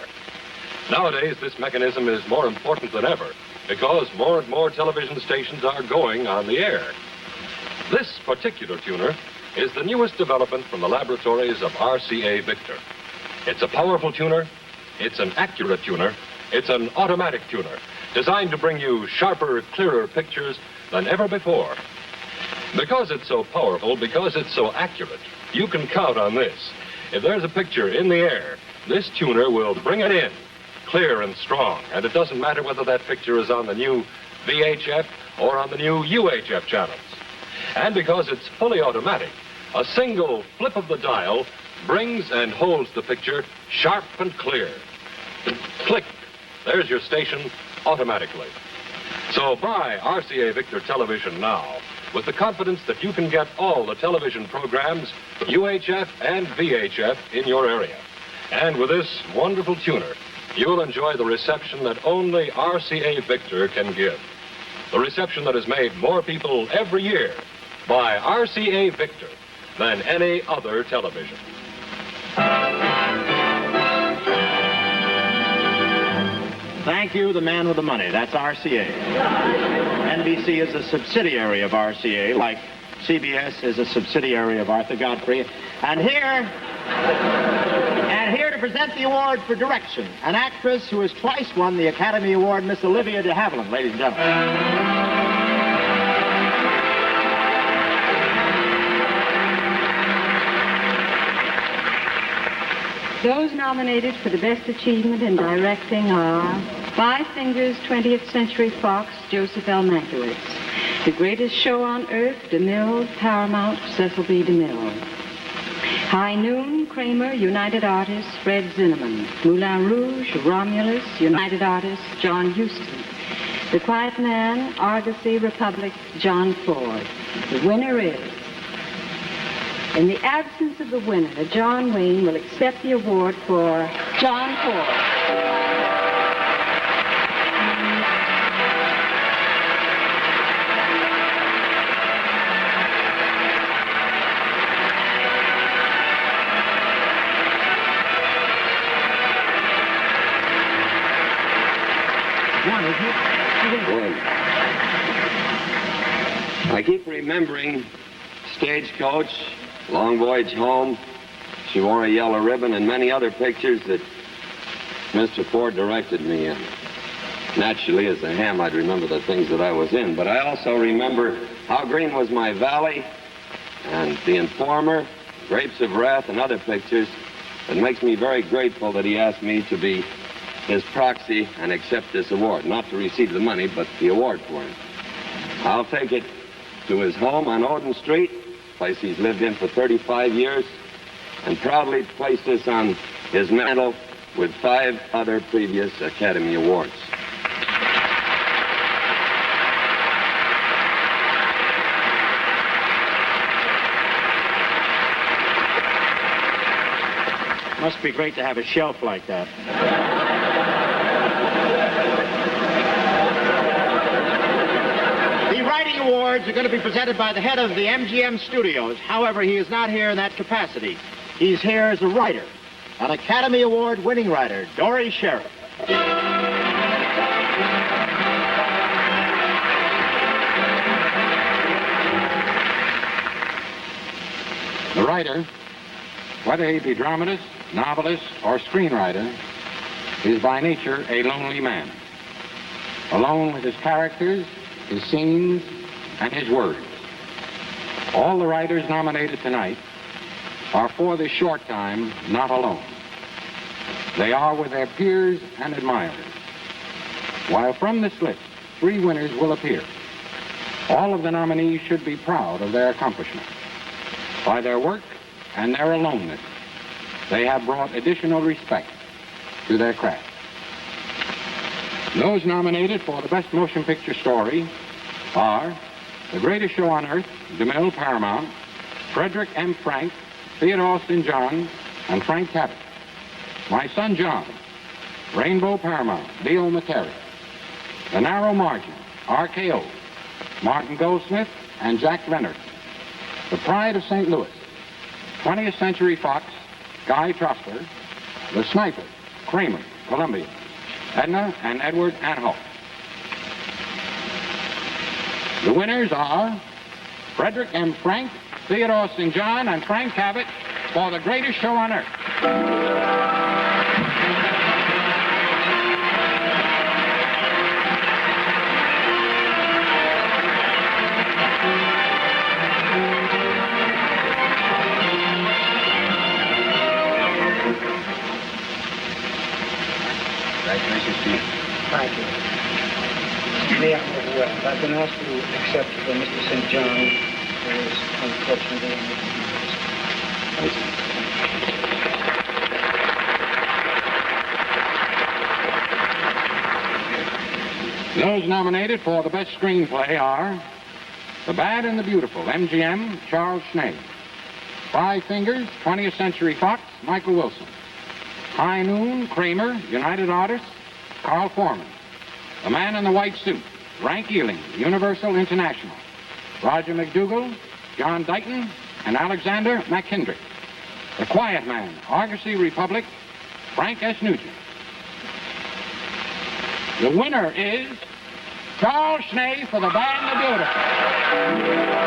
Nowadays, this mechanism is more important than ever because more and more television stations are going on the air. This particular tuner is the newest development from the laboratories of RCA Victor. It's a powerful tuner, it's an accurate tuner, it's an automatic tuner, designed to bring you sharper, clearer pictures than ever before. Because it's so powerful, because it's so accurate, you can count on this. If there's a picture in the air, this tuner will bring it in, clear and strong. And it doesn't matter whether that picture is on the new VHF or on the new UHF channels. And because it's fully automatic, a single flip of the dial brings and holds the picture sharp and clear. Click, there's your station automatically. So buy RCA Victor television now with the confidence that you can get all the television programs, UHF and VHF, in your area. And with this wonderful tuner, you'll enjoy the reception that only RCA Victor can give. The reception that has made more people every year by RCA Victor than any other television. Thank you, the man with the money. That's RCA. NBC is a subsidiary of RCA, like CBS is a subsidiary of Arthur Godfrey. And here to present the award for direction, an actress who has twice won the Academy Award, Miss Olivia de Havilland, ladies and gentlemen. Those nominated for the best achievement in directing are Five Fingers, 20th Century Fox, Joseph L. Mankiewicz. The Greatest Show on Earth, DeMille, Paramount, Cecil B. DeMille. High Noon, Kramer, United Artists, Fred Zinnemann. Moulin Rouge, Romulus, United Artists, John Huston. The Quiet Man, Argosy, Republic, John Ford. The winner is... In the absence of the winner, John Wayne will accept the award for John Ford. I keep remembering Stagecoach, Long Voyage Home, She Wore a Yellow Ribbon, and many other pictures that Mr. Ford directed me in. Naturally, as a ham, I'd remember the things that I was in, but I also remember How Green Was My Valley and The Informer, Grapes of Wrath, and other pictures. It makes me very grateful that he asked me to be his proxy and accept this award. Not to receive the money, but the award for him. I'll take it to his home on Odin Street, place he's lived in for 35 years, and proudly place this on his mantle with 5 other previous Academy Awards. Must be great to have a shelf like that. The writing awards are going to be presented by the head of the MGM studios. However, he is not here in that capacity. He's here as a writer, an Academy Award winning writer, Dory Sheriff. The writer, whether he be dramatist, novelist, or screenwriter, is by nature a lonely man, alone with his characters, his scenes, and his words. All the writers nominated tonight are for this short time not alone. They are with their peers and admirers. While from this list, 3 winners will appear. All of the nominees should be proud of their accomplishment. By their work and their aloneness, they have brought additional respect to their craft. Those nominated for the Best Motion Picture Story are The Greatest Show on Earth, DeMille, Paramount, Frederick M. Frank, Theodore St. John, and Frank Cabot. My Son John, Rainbow, Paramount, Leo Matera. The Narrow Margin, RKO, Martin Goldsmith and Jack Leonard. The Pride of St. Louis, 20th Century Fox, Guy Trostler. The Sniper, Kramer, Columbia, Edna and Edward Anholt. The winners are Frederick M. Frank, Theodore St. John, and Frank Cabot for The Greatest Show on Earth. Thank you. May I have a word? I've been asked to accept Mr. St. John, who is unfortunately Those nominated for the Best Screenplay are The Bad and the Beautiful, MGM, Charles Schnee. Five Fingers, 20th Century Fox, Michael Wilson. High Noon, Kramer, United Artists, Carl Foreman. The Man in the White Suit, Frank Ealing, Universal International. Roger McDougall, John Dighton, and Alexander McKendrick. The Quiet Man, Argosy Republic, Frank S. Nugent. The winner is Charles Schnee for The Bad and the Beautiful.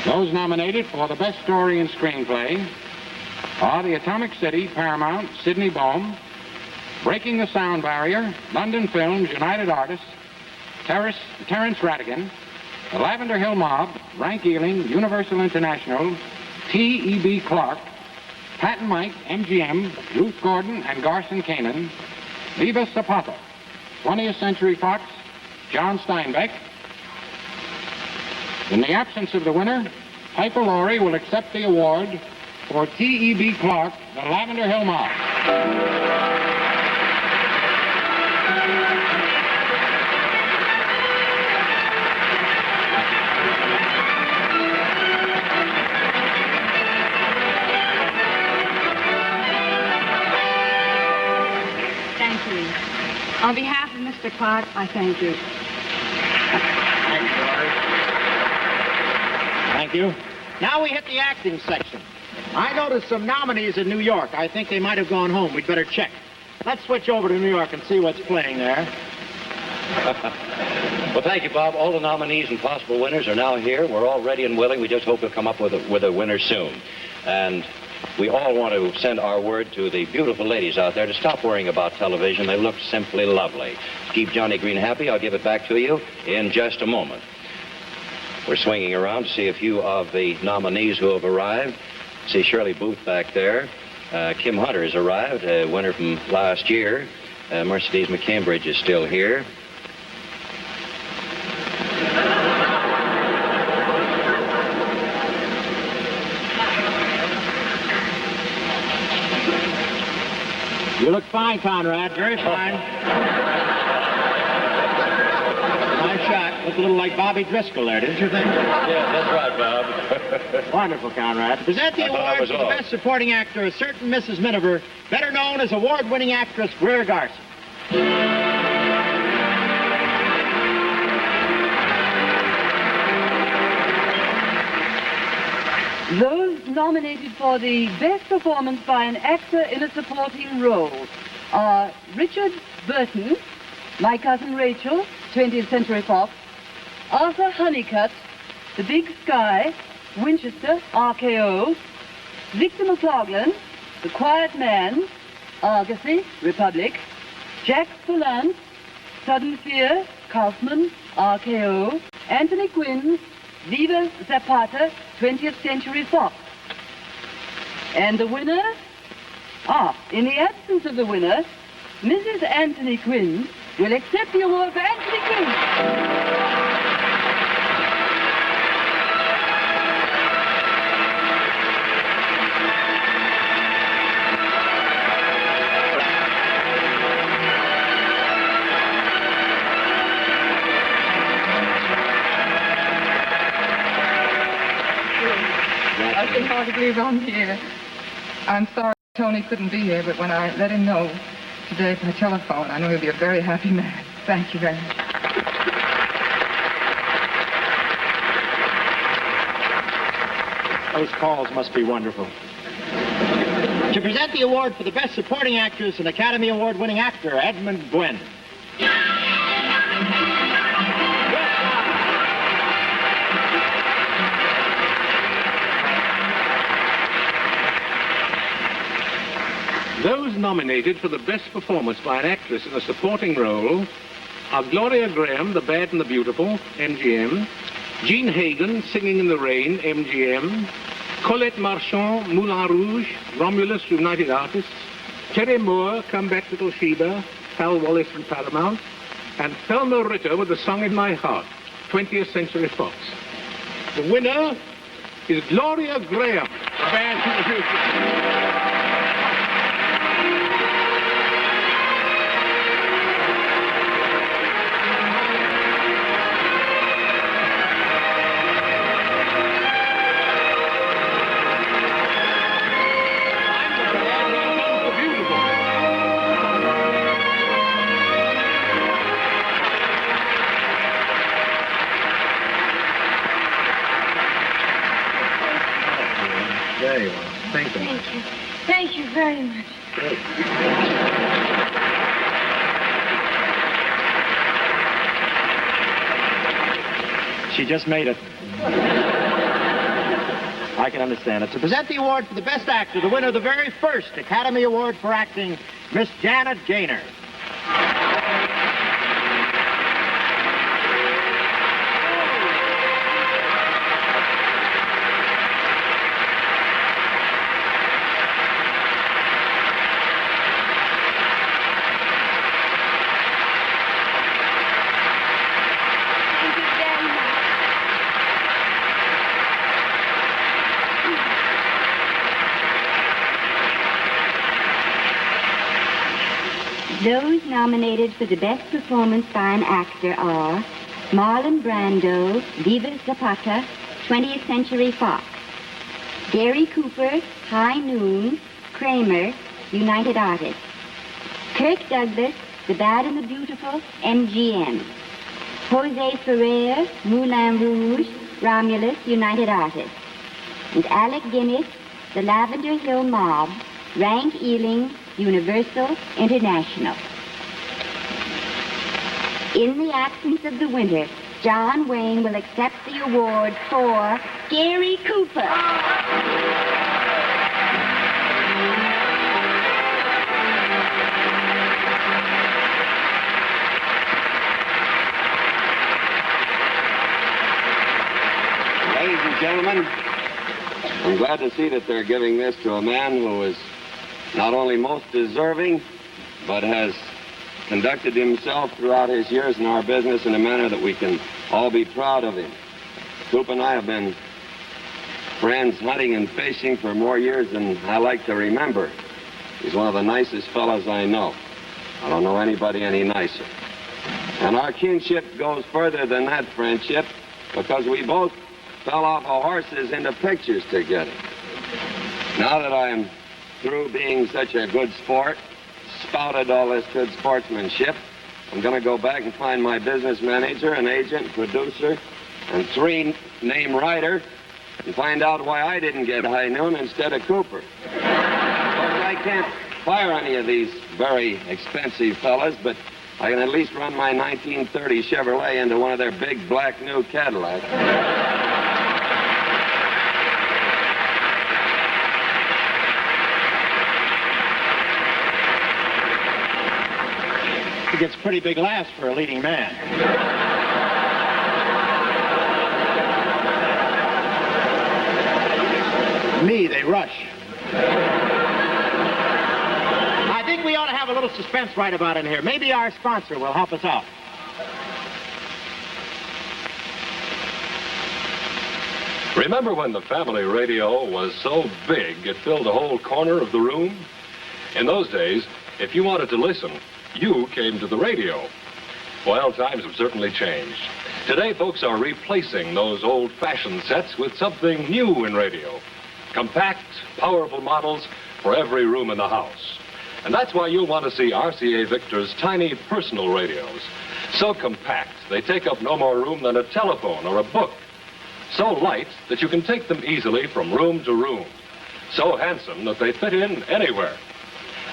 Those nominated for the Best Story and Screenplay are The Atomic City, Paramount, Sidney Bohm, Breaking the Sound Barrier, London Films, United Artists, Terrence Rattigan, The Lavender Hill Mob, Rank Ealing, Universal International, T.E.B. Clark, Pat and Mike, MGM, Ruth Gordon and Garson Kanan, Viva Zapata, 20th Century Fox, John Steinbeck. In the absence of the winner, Piper Laurie will accept the award for T.E.B. Clark, The Lavender Hill Mob. Thank you. On behalf of Mr. Clark, I thank you. Thank you. Now we hit the acting section. I noticed some nominees in New York. I think they might have gone home. We'd better check. Let's switch over to New York and see what's playing there. Well, thank you, Bob. All the nominees and possible winners are now here. We're all ready and willing. We just hope to come up with a winner soon. And we all want to send our word to the beautiful ladies out there to stop worrying about television. They look simply lovely. To keep Johnny Green happy, I'll give it back to you in just a moment. We're swinging around to see a few of the nominees who have arrived. See Shirley Booth back there. Kim Hunter has arrived, a winner from last year. Mercedes McCambridge is still here. You look fine, Conrad. Very fine. Nice shot. Looked a little like Bobby Driscoll there, didn't you think? Yeah, that's right, Bob. Wonderful, Conrad. To present the award for the Best Supporting Actor, a certain Mrs. Miniver, better known as award-winning actress Greer Garson. Those nominated for the Best Performance by an Actor in a Supporting Role are Richard Burton, My Cousin Rachel, 20th Century Fox, Arthur Honeycutt, The Big Sky, Winchester, RKO, Victor McLaughlin, The Quiet Man, Argosy, Republic, Jack Palance, Sudden Fear, Kaufman, RKO, Anthony Quinn, Viva Zapata, 20th Century Fox. And the winner? In the absence of the winner, Mrs. Anthony Quinn will accept the award for Anthony Quinn. I can hardly believe I'm here. I'm sorry Tony couldn't be here, but when I let him know today by telephone, I know he'll be a very happy man. Thank you very much. Those calls must be wonderful. To present the award for the Best Supporting Actress and Academy Award-winning actor, Edmund Gwenn. Those nominated for the Best Performance by an Actress in a Supporting Role are Gloria Graham, The Bad and the Beautiful, MGM, Jean Hagen, Singing in the Rain, MGM, Colette Marchand, Moulin Rouge, Romulus, United Artists, Terry Moore, Come Back Little Sheba, Hal Wallis and Paramount, and Thelma Ritter with A Song in My Heart, 20th Century Fox. The winner is Gloria Graham, the band supervision. Very well. Thank you. Thank you. Thank you very much. She just made it. I can understand it. To present the award for the Best Actor, the winner of the very first Academy Award for Acting, Miss Janet Gaynor. Those nominated for the Best Performance by an Actor are Marlon Brando, Viva Zapata, 20th Century Fox; Gary Cooper, High Noon, Kramer, United Artists; Kirk Douglas, The Bad and the Beautiful, MGM; Jose Ferrer, Moulin Rouge, Romulus, United Artists; and Alec Guinness, The Lavender Hill Mob, Rank Ealing, Universal International. In the absence of the winner, John Wayne will accept the award for Gary Cooper. Ladies and gentlemen, I'm glad to see that they're giving this to a man who is not only most deserving, but has conducted himself throughout his years in our business in a manner that we can all be proud of him. Coop and I have been friends hunting and fishing for more years than I like to remember. He's one of the nicest fellows I know. I don't know anybody any nicer. And our kinship goes further than that friendship because we both fell off of horses into pictures together. Now that I'm through being such a good sport, spouted all this good sportsmanship, I'm going to go back and find my business manager, an agent, producer, and 3-name writer, and find out why I didn't get High Noon instead of Cooper. Of course, I can't fire any of these very expensive fellas, but I can at least run my 1930 Chevrolet into one of their big black new Cadillacs. He gets pretty big laughs for a leading man. Me, they rush. I think we ought to have a little suspense right about in here. Maybe our sponsor will help us out. Remember when the family radio was so big it filled a whole corner of the room? In those days, if you wanted to listen, you came to the radio. Well, times have certainly changed. Today, folks are replacing those old-fashioned sets with something new in radio. Compact, powerful models for every room in the house. And that's why you'll want to see RCA Victor's tiny personal radios. So compact, they take up no more room than a telephone or a book. So light that you can take them easily from room to room. So handsome that they fit in anywhere.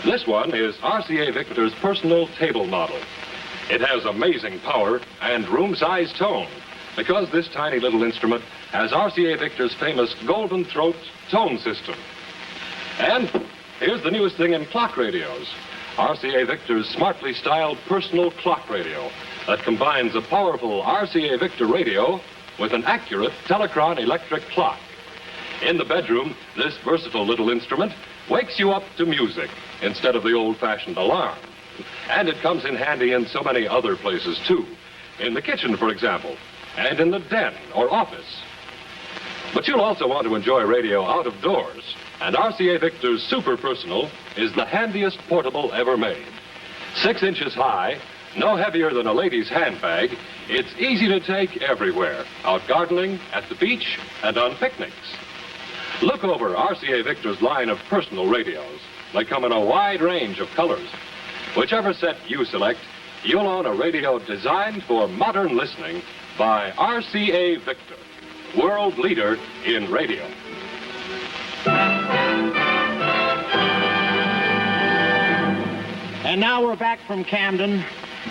This one is RCA Victor's personal table model. It has amazing power and room-size tone because this tiny little instrument has RCA Victor's famous Golden Throat tone system. And here's the newest thing in clock radios. RCA Victor's smartly styled personal clock radio that combines a powerful RCA Victor radio with an accurate Telecron electric clock. In the bedroom, this versatile little instrument wakes you up to music instead of the old-fashioned alarm. And it comes in handy in so many other places, too. In the kitchen, for example, and in the den or office. But you'll also want to enjoy radio out of doors. And RCA Victor's Super Personal is the handiest portable ever made. 6 inches high, no heavier than a lady's handbag. It's easy to take everywhere, out gardening, at the beach, and on picnics. Look over RCA Victor's line of personal radios. They come in a wide range of colors. Whichever set you select, you'll own a radio designed for modern listening by RCA Victor, world leader in radio. And now we're back from Camden,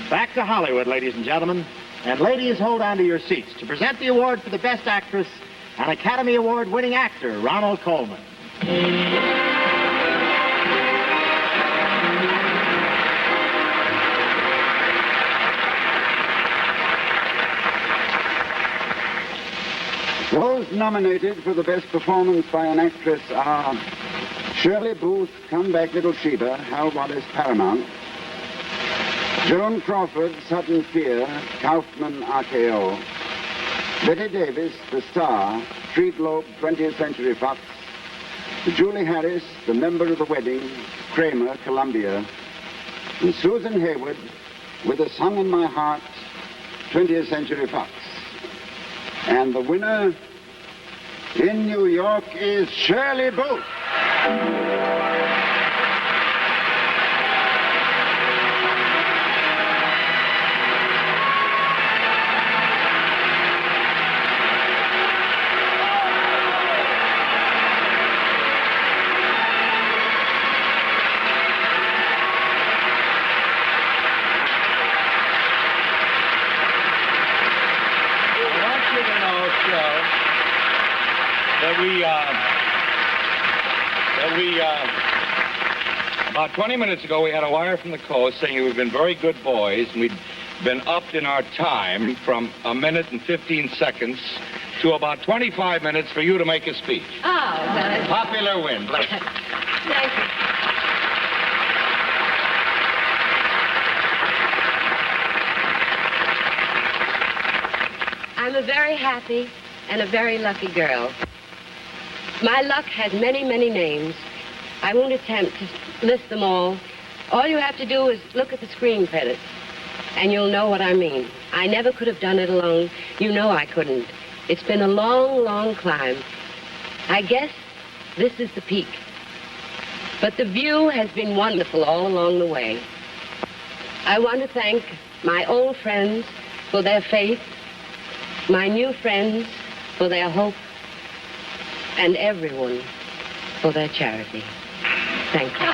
back to Hollywood, ladies and gentlemen. And ladies, hold on to your seats to present the award for the Best Actress and Academy Award-winning actor, Ronald Colman. Those nominated for the best performance by an actress are Shirley Booth, Come Back Little Sheba, Hal Wallace, Paramount; Joan Crawford, Sudden Fear, Kaufman, RKO; Betty Davis, The Star, Treat Loeb, 20th Century Fox; Julie Harris, The Member of the Wedding, Kramer, Columbia; and Susan Hayward, With a Song in My Heart, 20th Century Fox. And the winner in New York is Shirley Booth. About 20 minutes ago, we had a wire from the coast saying we've been very good boys, and we'd been upped in our time from 1 minute and 15 seconds to about 25 minutes for you to make a speech. Oh, well, Popular win. Bless you. thank you. I'm a very happy and a very lucky girl. My luck has many, many names. I won't attempt to list them all. All you have to do is look at the screen credits, and you'll know what I mean. I never could have done it alone. You know I couldn't. It's been a long, long climb. I guess this is the peak. But the view has been wonderful all along the way. I want to thank my old friends for their faith, my new friends for their hope, and everyone for their charity. Thank you.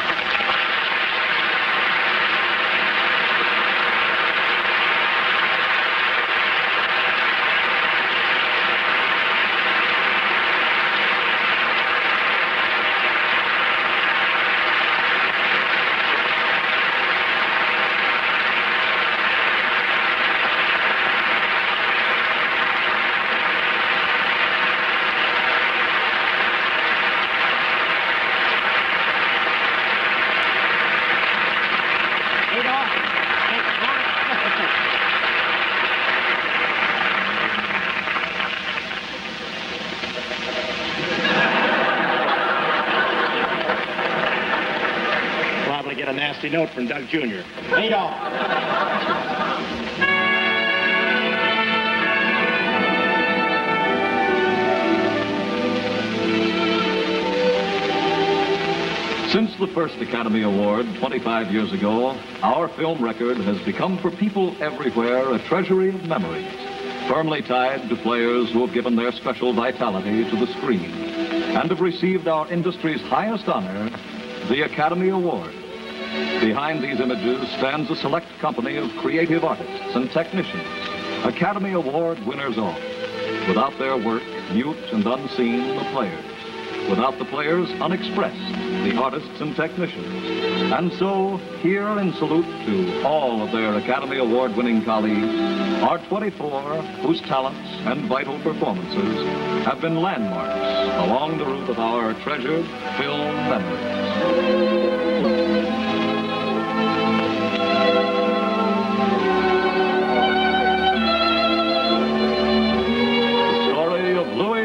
Get a nasty note from Doug Jr. Adolph. Since the first Academy Award 25 years ago, our film record has become for people everywhere a treasury of memories, firmly tied to players who have given their special vitality to the screen and have received our industry's highest honor, the Academy Award. Behind these images stands a select company of creative artists and technicians, Academy Award winners all. Without their work, mute and unseen, the players. Without the players, unexpressed, the artists and technicians. And so, here in salute to all of their Academy Award-winning colleagues are 24 whose talents and vital performances have been landmarks along the route of our treasured film memories.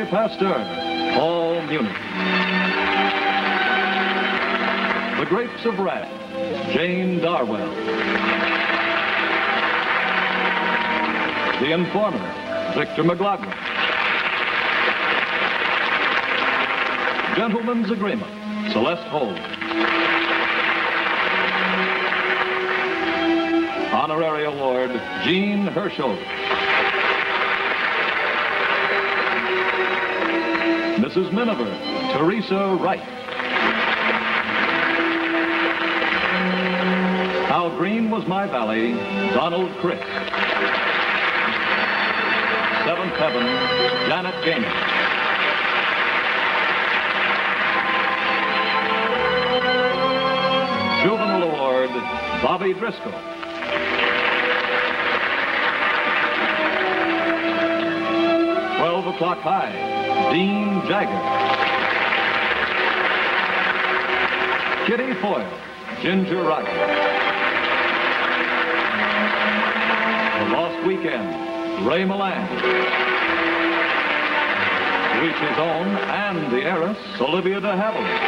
Pasteur. Paul Muni. The Grapes of Wrath, Jane Darwell. The Informer, Victor McLaughlin. Gentleman's Agreement, Celeste Holmes. Honorary Award, Jean Herschel. Mrs. Miniver, Teresa Wright. How Green Was My Valley, Donald Crick. Seventh Heaven, Janet Gaynor. Juvenile Award, Bobby Driscoll. O'Clock High, Dean Jagger. Kitty Foyle, Ginger Rogers. The Lost Weekend, Ray Milland. Reach's Own and the heiress, Olivia de Havilland.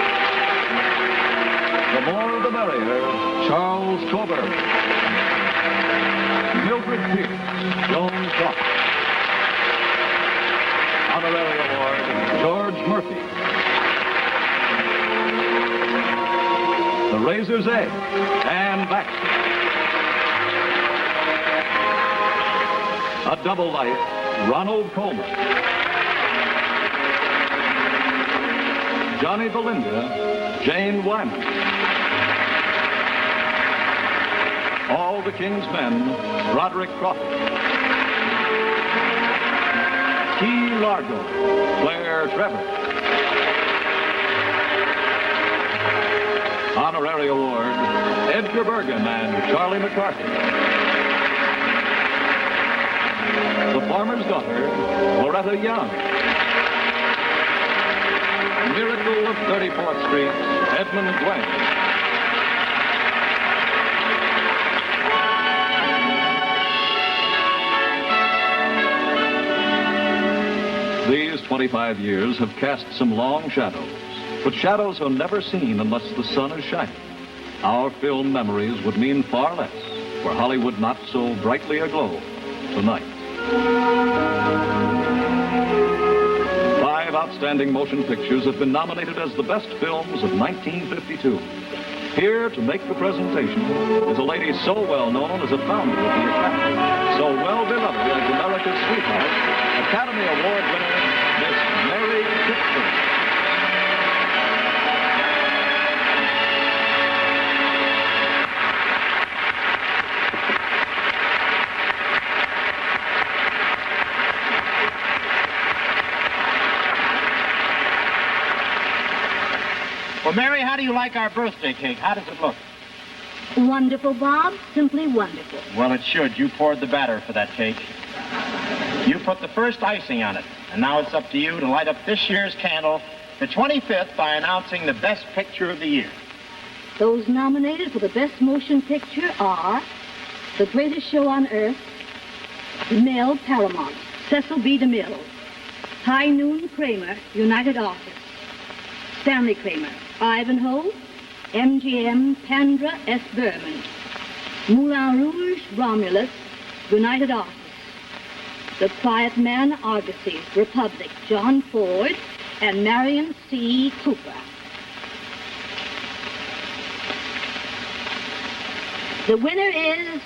The More the Merrier, Charles Coburn. Mildred Pierce, Joan Croft. Honorary Award, George Murphy. The Razor's Edge, Ann Baxter. A Double Life, Ronald Coleman. Johnny Belinda, Jane Wyman. All the King's Men, Roderick Crawford. Key Largo, Claire Trevor. Honorary Award, Edgar Bergen and Charlie McCarthy. The Farmer's Daughter, Loretta Young. Miracle of 34th Street, Edmund Gwen. These 25 years have cast some long shadows, but shadows are never seen unless the sun is shining. Our film memories would mean far less were Hollywood not so brightly aglow tonight. 5 outstanding motion pictures have been nominated as the best films of 1952. Here to make the presentation is a lady so well known as a founder of the Academy, so well beloved as America's sweetheart, Academy Award winner, Miss Mary Pickford. Well, Mary, how do you like our birthday cake? How does it look? Wonderful, Bob. Simply wonderful. Well, it should. You poured the batter for that cake. You put the first icing on it. And now it's up to you to light up this year's candle, the 25th, by announcing the best picture of the year. Those nominated for the best motion picture are The Greatest Show on Earth, Mel Paramount, Cecil B. DeMille, High Noon Kramer, United Artists, Stanley Kramer, Ivanhoe, MGM, Pandra, S. Berman, Moulin Rouge, Romulus, United Artists, The Quiet Man, Argosy, Republic, John Ford, and Marion C. Cooper. The winner is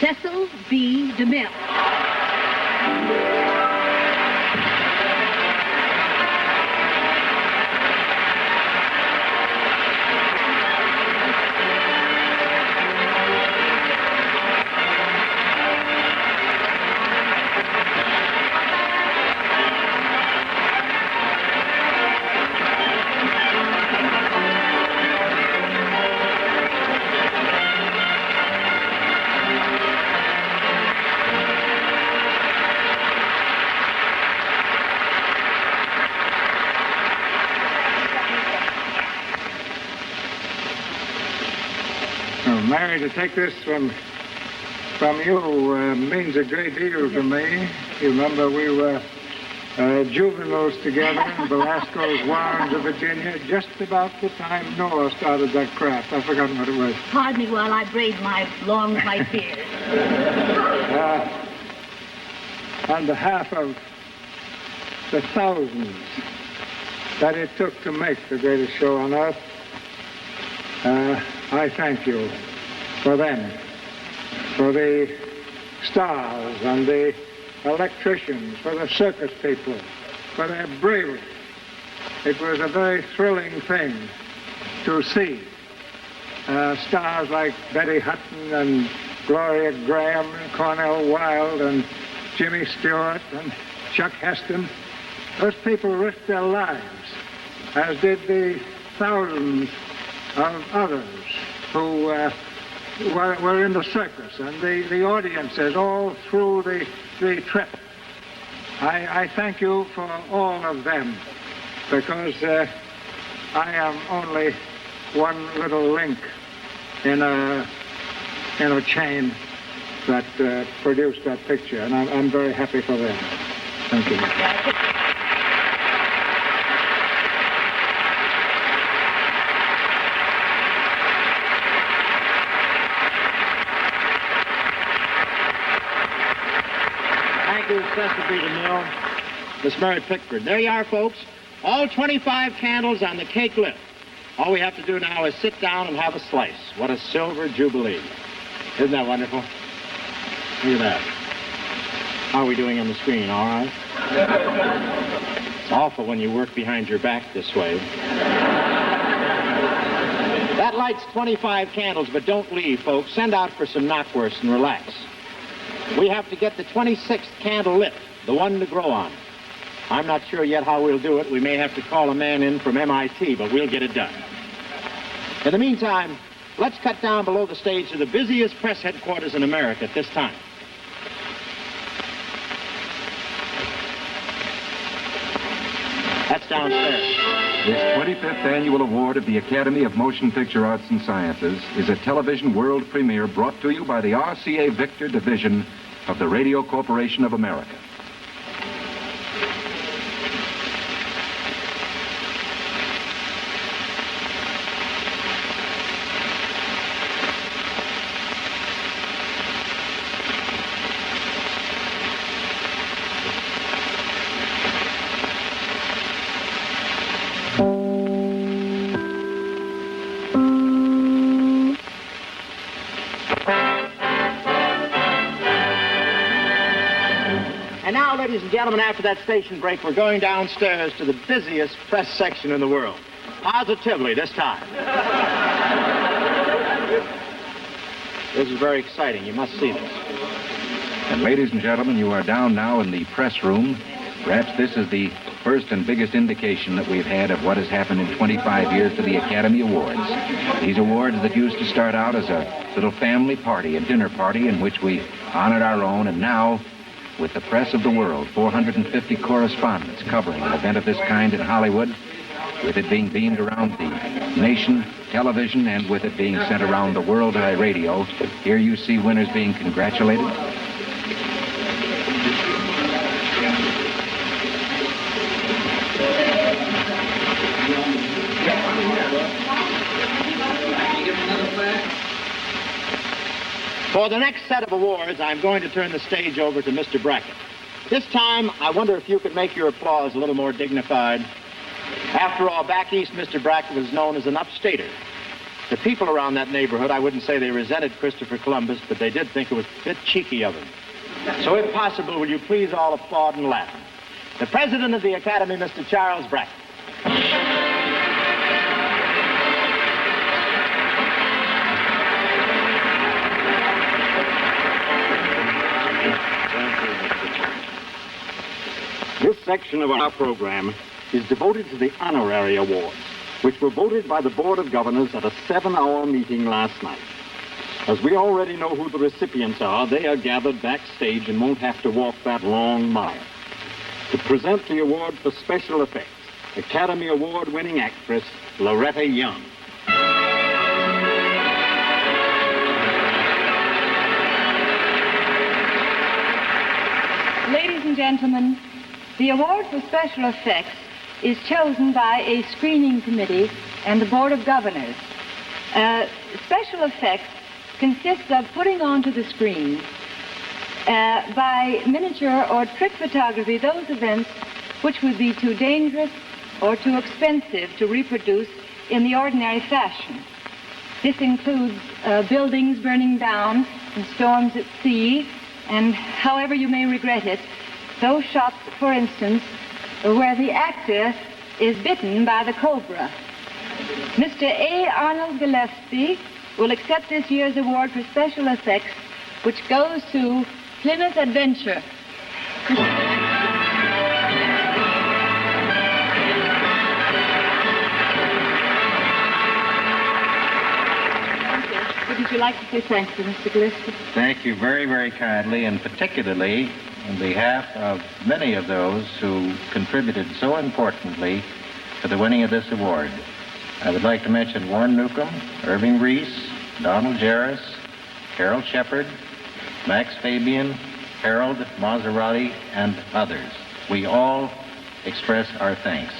Cecil B. DeMille. Mary, to take this from you means a great deal to me. You remember we were juveniles together in Velasco's Warrens of Virginia just about the time Noah started that craft. I've forgotten what it was. Pardon me while I braid my long white beard. On behalf of the thousands that it took to make the greatest show on earth, I thank you for them, for the stars and the electricians, for the circus people, for their bravery. It was a very thrilling thing to see stars like Betty Hutton and Gloria Graham and Cornell Wilde and Jimmy Stewart and Chuck Heston. Those people risked their lives, as did the thousands of others who were in the circus and the audiences all through the trip. I thank you for all of them, because I am only one little link in a chain that produced that picture, and I'm very happy for them. Thank you. Thank you, Cecil B. DeMille, Miss Mary Pickford. There you are, folks. All 25 candles on the cake lip. All we have to do now is sit down and have a slice. What a silver jubilee. Isn't that wonderful? Look at that. How are we doing on the screen, all right? It's awful when you work behind your back this way. That lights 25 candles, but don't leave, folks. Send out for some knockwurst and relax. We have to get the 26th candle lit, the one to grow on. I'm not sure yet how we'll do it. We may have to call a man in from MIT, but we'll get it done. In the meantime, let's cut down below the stage to the busiest press headquarters in America at this time. That's downstairs. This 25th annual award of the Academy of Motion Picture Arts and Sciences is a television world premiere brought to you by the RCA Victor Division of the Radio Corporation of America. Ladies and gentlemen, after that station break, we're going downstairs to the busiest press section in the world. Positively, this time. This is very exciting. You must see this. And ladies and gentlemen, you are down now in the press room. Perhaps this is the first and biggest indication that we've had of what has happened in 25 years to the Academy Awards. These awards that used to start out as a little family party, a dinner party in which we honored our own, and now, with the press of the world, 450 correspondents covering an event of this kind in Hollywood, with it being beamed around the nation, television, and with it being sent around the world by radio, here you see winners being congratulated. For the next set of awards, I'm going to turn the stage over to Mr. Brackett. This time, I wonder if you could make your applause a little more dignified. After all, back east, Mr. Brackett was known as an upstater. The people around that neighborhood, I wouldn't say they resented Christopher Columbus, but they did think it was a bit cheeky of him. So if possible, will you please all applaud and laugh? The president of the Academy, Mr. Charles Brackett. This section of our program is devoted to the honorary awards, which were voted by the Board of Governors at a 7-hour meeting last night. As we already know who the recipients are, they are gathered backstage and won't have to walk that long mile. To present the award for special effects, Academy Award-winning actress Loretta Young. Ladies and gentlemen, The award for special effects is chosen by a screening committee and the Board of Governors. Special effects consists of putting onto the screen by miniature or trick photography those events which would be too dangerous or too expensive to reproduce in the ordinary fashion. This includes buildings burning down and storms at sea, and however you may regret it, those shots, for instance, where the actor is bitten by the cobra. Mr. A. Arnold Gillespie will accept this year's award for special effects, which goes to Plymouth Adventure. Wouldn't you like to say thanks to Mr. Gillespie? Thank you very, very kindly, and particularly on behalf of many of those who contributed so importantly to the winning of this award. I would like to mention Warren Newcomb, Irving Reese, Donald Jarris, Carol Shepard, Max Fabian, Harold Maserati, and others. We all express our thanks.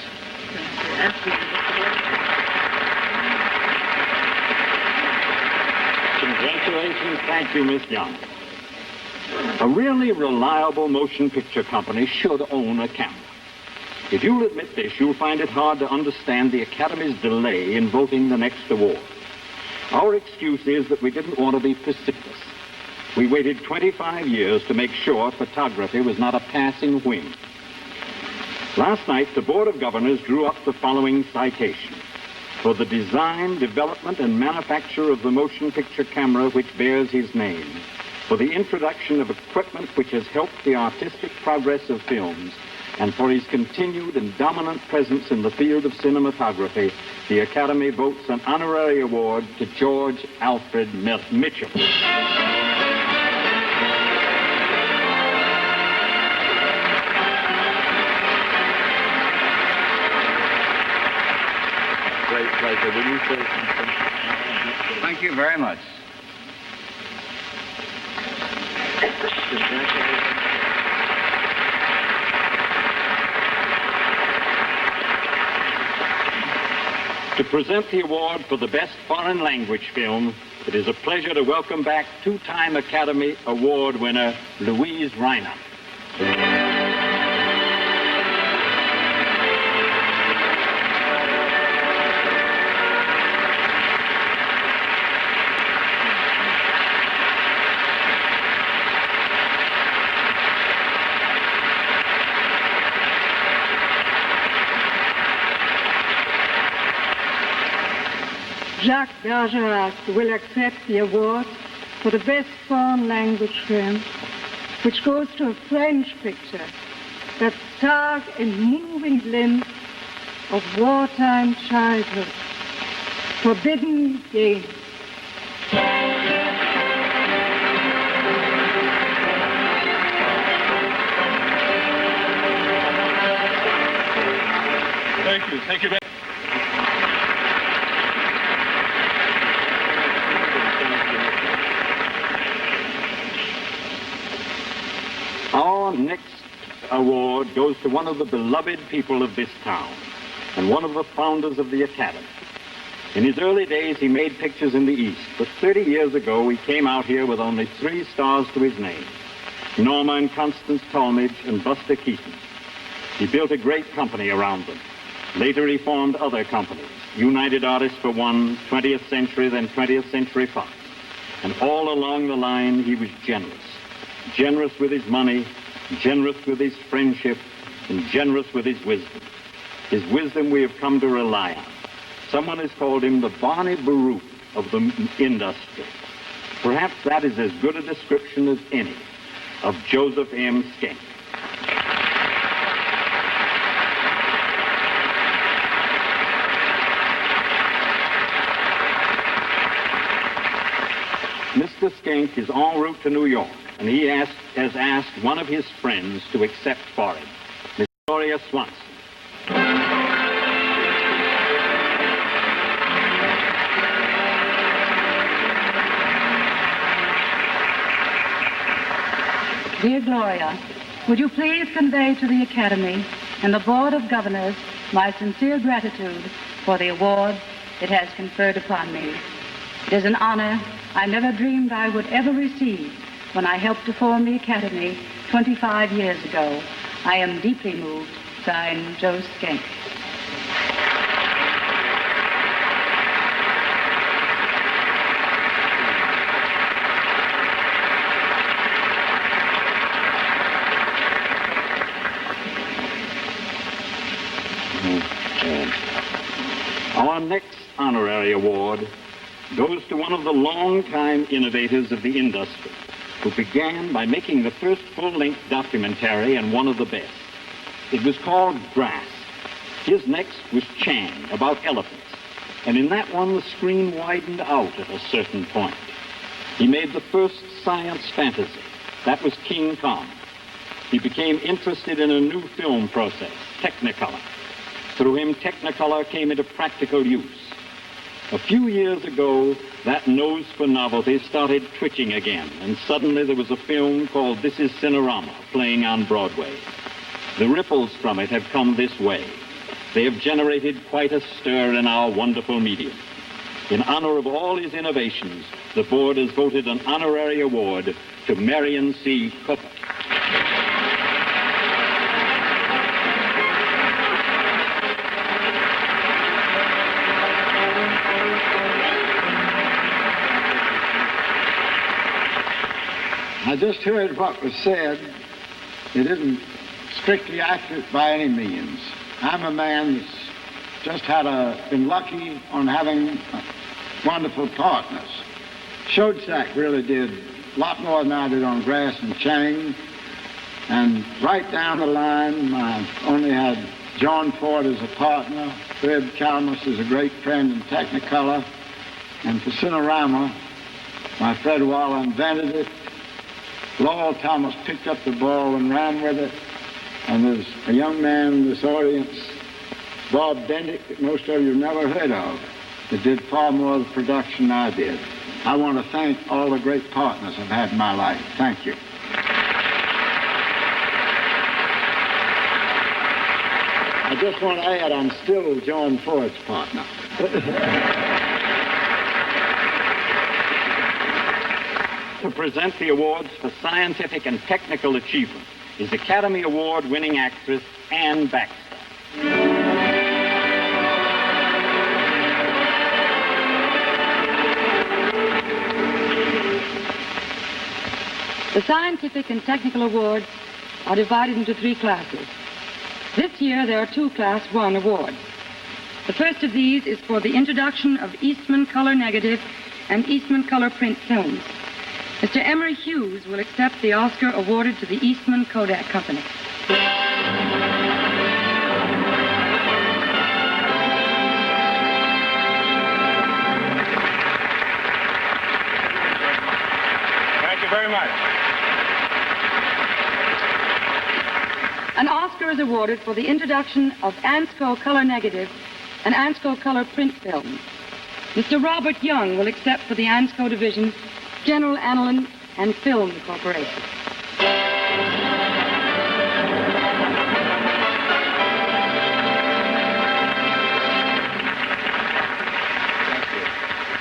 Congratulations. Thank you, Miss Young. A really reliable motion picture company should own a camera. If you'll admit this, you'll find it hard to understand the Academy's delay in voting the next award. Our excuse is that we didn't want to be precipitous. We waited 25 years to make sure photography was not a passing whim. Last night, the Board of Governors drew up the following citation. For the design, development, and manufacture of the motion picture camera which bears his name, for the introduction of equipment which has helped the artistic progress of films, and for his continued and dominant presence in the field of cinematography, the Academy votes an honorary award to George Alfred Mitchell. Great pleasure. Will you say something? Thank you very much. To present the award for the Best Foreign Language Film, it is a pleasure to welcome back two-time Academy Award winner Louise Reiner. Jacques Bergerac will accept the award for the Best Foreign Language Film, which goes to a French picture, that stark and moving glimpse of wartime childhood, Forbidden Games. Thank you. Thank you very much. Our next award goes to one of the beloved people of this town and one of the founders of the Academy. In his early days, he made pictures in the East, but 30 years ago, he came out here with only 3 stars to his name, Norma and Constance Talmadge and Buster Keaton. He built a great company around them. Later, he formed other companies, United Artists for one, 20th Century, then 20th Century Fox. And all along the line, he was generous. Generous with his money, generous with his friendship, and generous with his wisdom. His wisdom we have come to rely on. Someone has called him the Barney Baruch of the industry. Perhaps that is as good a description as any of Joseph M. Schenck. Mr. Schenck is en route to New York, and he has asked one of his friends to accept for him, Miss Gloria Swanson. Dear Gloria, would you please convey to the Academy and the Board of Governors my sincere gratitude for the award it has conferred upon me. It is an honor I never dreamed I would ever receive when I helped to form the Academy 25 years ago. I am deeply moved. Signed, Joe Skank. Our next honorary award goes to one of the longtime innovators of the industry, who began by making the first full-length documentary and one of the best. It was called Grass. His next was Chang, about elephants. And in that one, the screen widened out at a certain point. He made the first science fantasy. That was King Kong. He became interested in a new film process, Technicolor. Through him, Technicolor came into practical use. A few years ago, that nose for novelty started twitching again, and suddenly there was a film called This Is Cinerama playing on Broadway. The ripples from it have come this way. They have generated quite a stir in our wonderful medium. In honor of all his innovations, the board has voted an honorary award to Marion C. Cooper. I just heard what was said. It isn't strictly accurate by any means. I'm a man that's just been lucky on having wonderful partners. Schoedsack really did a lot more than I did on Grass and Chang. And right down the line, I only had John Ford as a partner. Fred Kalmus is a great friend in Technicolor. And for Cinerama, my Fred Waller invented it. Lowell Thomas picked up the ball and ran with it. And there's a young man in this audience, Bob Bendick, that most of you never heard of, that did far more of the production than I did. I want to thank all the great partners I've had in my life. Thank you. I just want to add, I'm still John Ford's partner. To present the awards for scientific and technical achievement is Academy Award-winning actress Anne Baxter. The scientific and technical awards are divided into 3 classes. This year there are 2 Class 1 awards. The first of these is for the introduction of Eastman color negative and Eastman color print films. Mr. Emery Hughes will accept the Oscar awarded to the Eastman Kodak Company. Thank you very much. An Oscar is awarded for the introduction of Ansco color negative and Ansco color print films. Mr. Robert Young will accept for the Ansco division General Aniline and Film Corporation.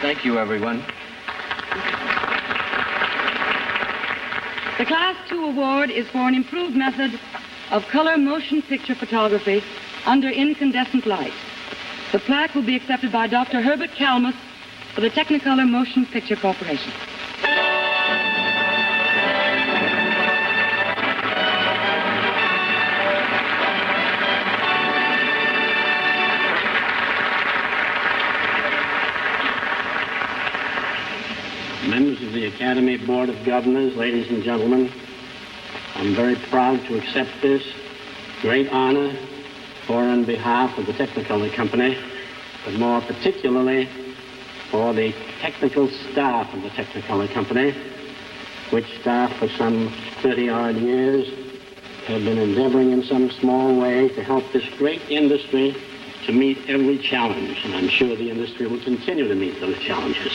Thank you, everyone. The Class 2 award is for an improved method of color motion picture photography under incandescent light. The plaque will be accepted by Dr. Herbert Kalmus for the Technicolor Motion Picture Corporation. Members of the Academy Board of Governors, ladies and gentlemen, I'm very proud to accept this great honor for and behalf of the Technicolor Company, but more particularly for the technical staff of the Technicolor Company, which staff for some 30-odd years have been endeavoring in some small way to help this great industry to meet every challenge, and I'm sure the industry will continue to meet those challenges.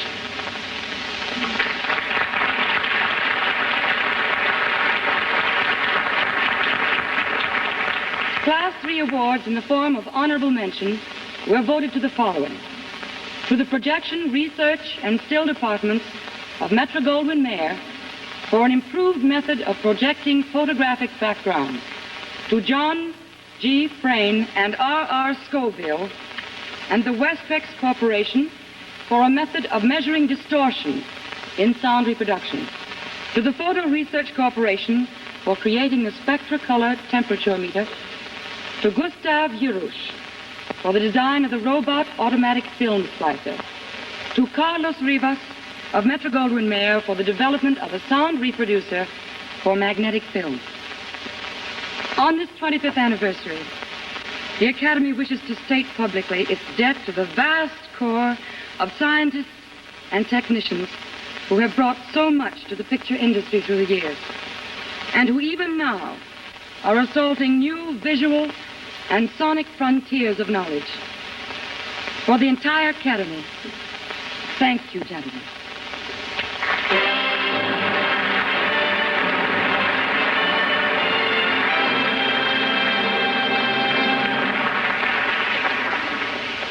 awards in the form of honorable mention were voted to the following. To the projection, research, and still departments of Metro-Goldwyn-Mayer for an improved method of projecting photographic backgrounds. To John G. Frayne and R.R. Scoville and the Westrex Corporation for a method of measuring distortion in sound reproduction. To the Photo Research Corporation for creating a spectrocolor temperature meter. To Gustav Jurush for the design of the robot automatic film splicer. To Carlos Rivas of Metro-Goldwyn-Mayer for the development of a sound reproducer for magnetic film. On this 25th anniversary, the Academy wishes to state publicly its debt to the vast corps of scientists and technicians who have brought so much to the picture industry through the years, and who even now are assaulting new visual and sonic frontiers of knowledge. For the entire Academy, thank you, gentlemen.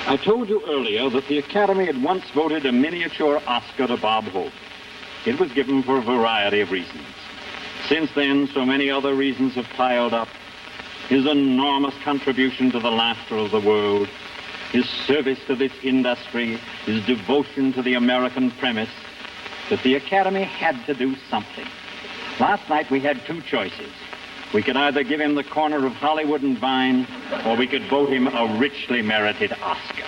I told you earlier that the Academy had once voted a miniature Oscar to Bob Hope. It was given for a variety of reasons. Since then, so many other reasons have piled up. His enormous contribution to the laughter of the world, his service to this industry, his devotion to the American premise, that the Academy had to do something. Last night we had two choices. We could either give him the corner of Hollywood and Vine, or we could vote him a richly merited Oscar.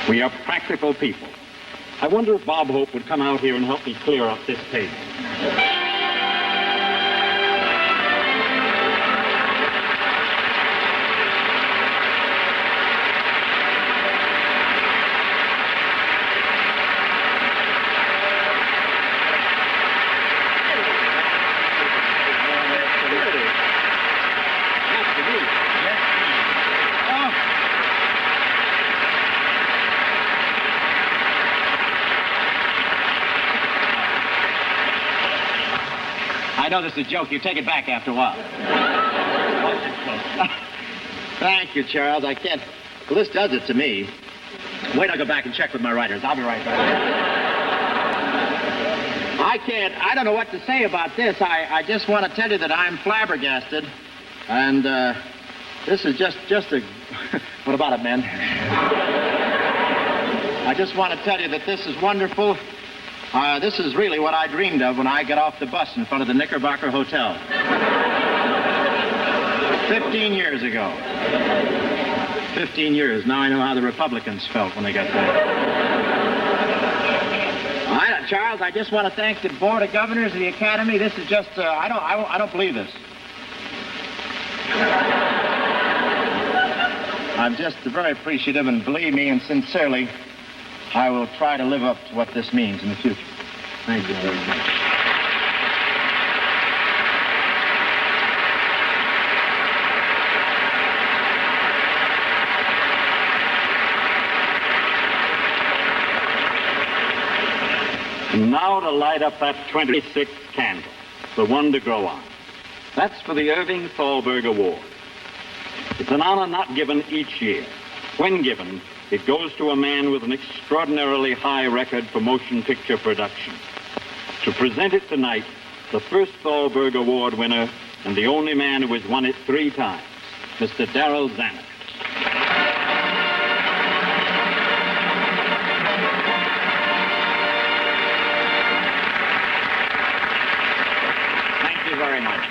We are practical people. I wonder if Bob Hope would come out here and help me clear up this table. I know this is a joke. You take it back after a while. Thank you, Charles. I can't... Well, this does it to me. Wait, I'll go back and check with my writers. I'll be right back. I don't know what to say about this. I just want to tell you that I'm flabbergasted. And, this is just a... What about it, men? I just want to tell you that this is wonderful. This is really what I dreamed of when I got off the bus in front of the Knickerbocker Hotel. 15 years ago. 15 years. Now I know how the Republicans felt when they got there. Charles, I just want to thank the Board of Governors of the Academy. This is just, I don't believe this. I'm just very appreciative, and believe me, and sincerely, I will try to live up to what this means in the future. Thank you very much. And now to light up that 26th candle, the one to grow on. That's for the Irving Thalberg Award. It's an honor not given each year. When given, it goes to a man with an extraordinarily high record for motion picture production. To present it tonight, the first Thalberg Award winner and the only man who has won it 3 times, Mr. Darrell Zanuck. Thank you very much.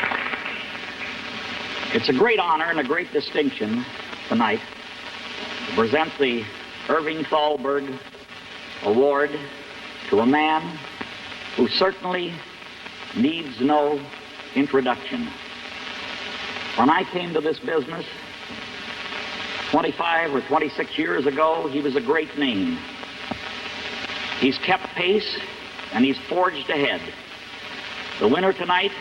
It's a great honor and a great distinction tonight to present the Irving Thalberg Award to a man who certainly needs no introduction. When I came to this business 25 or 26 years ago, he was a great name. He's kept pace and he's forged ahead. The winner tonight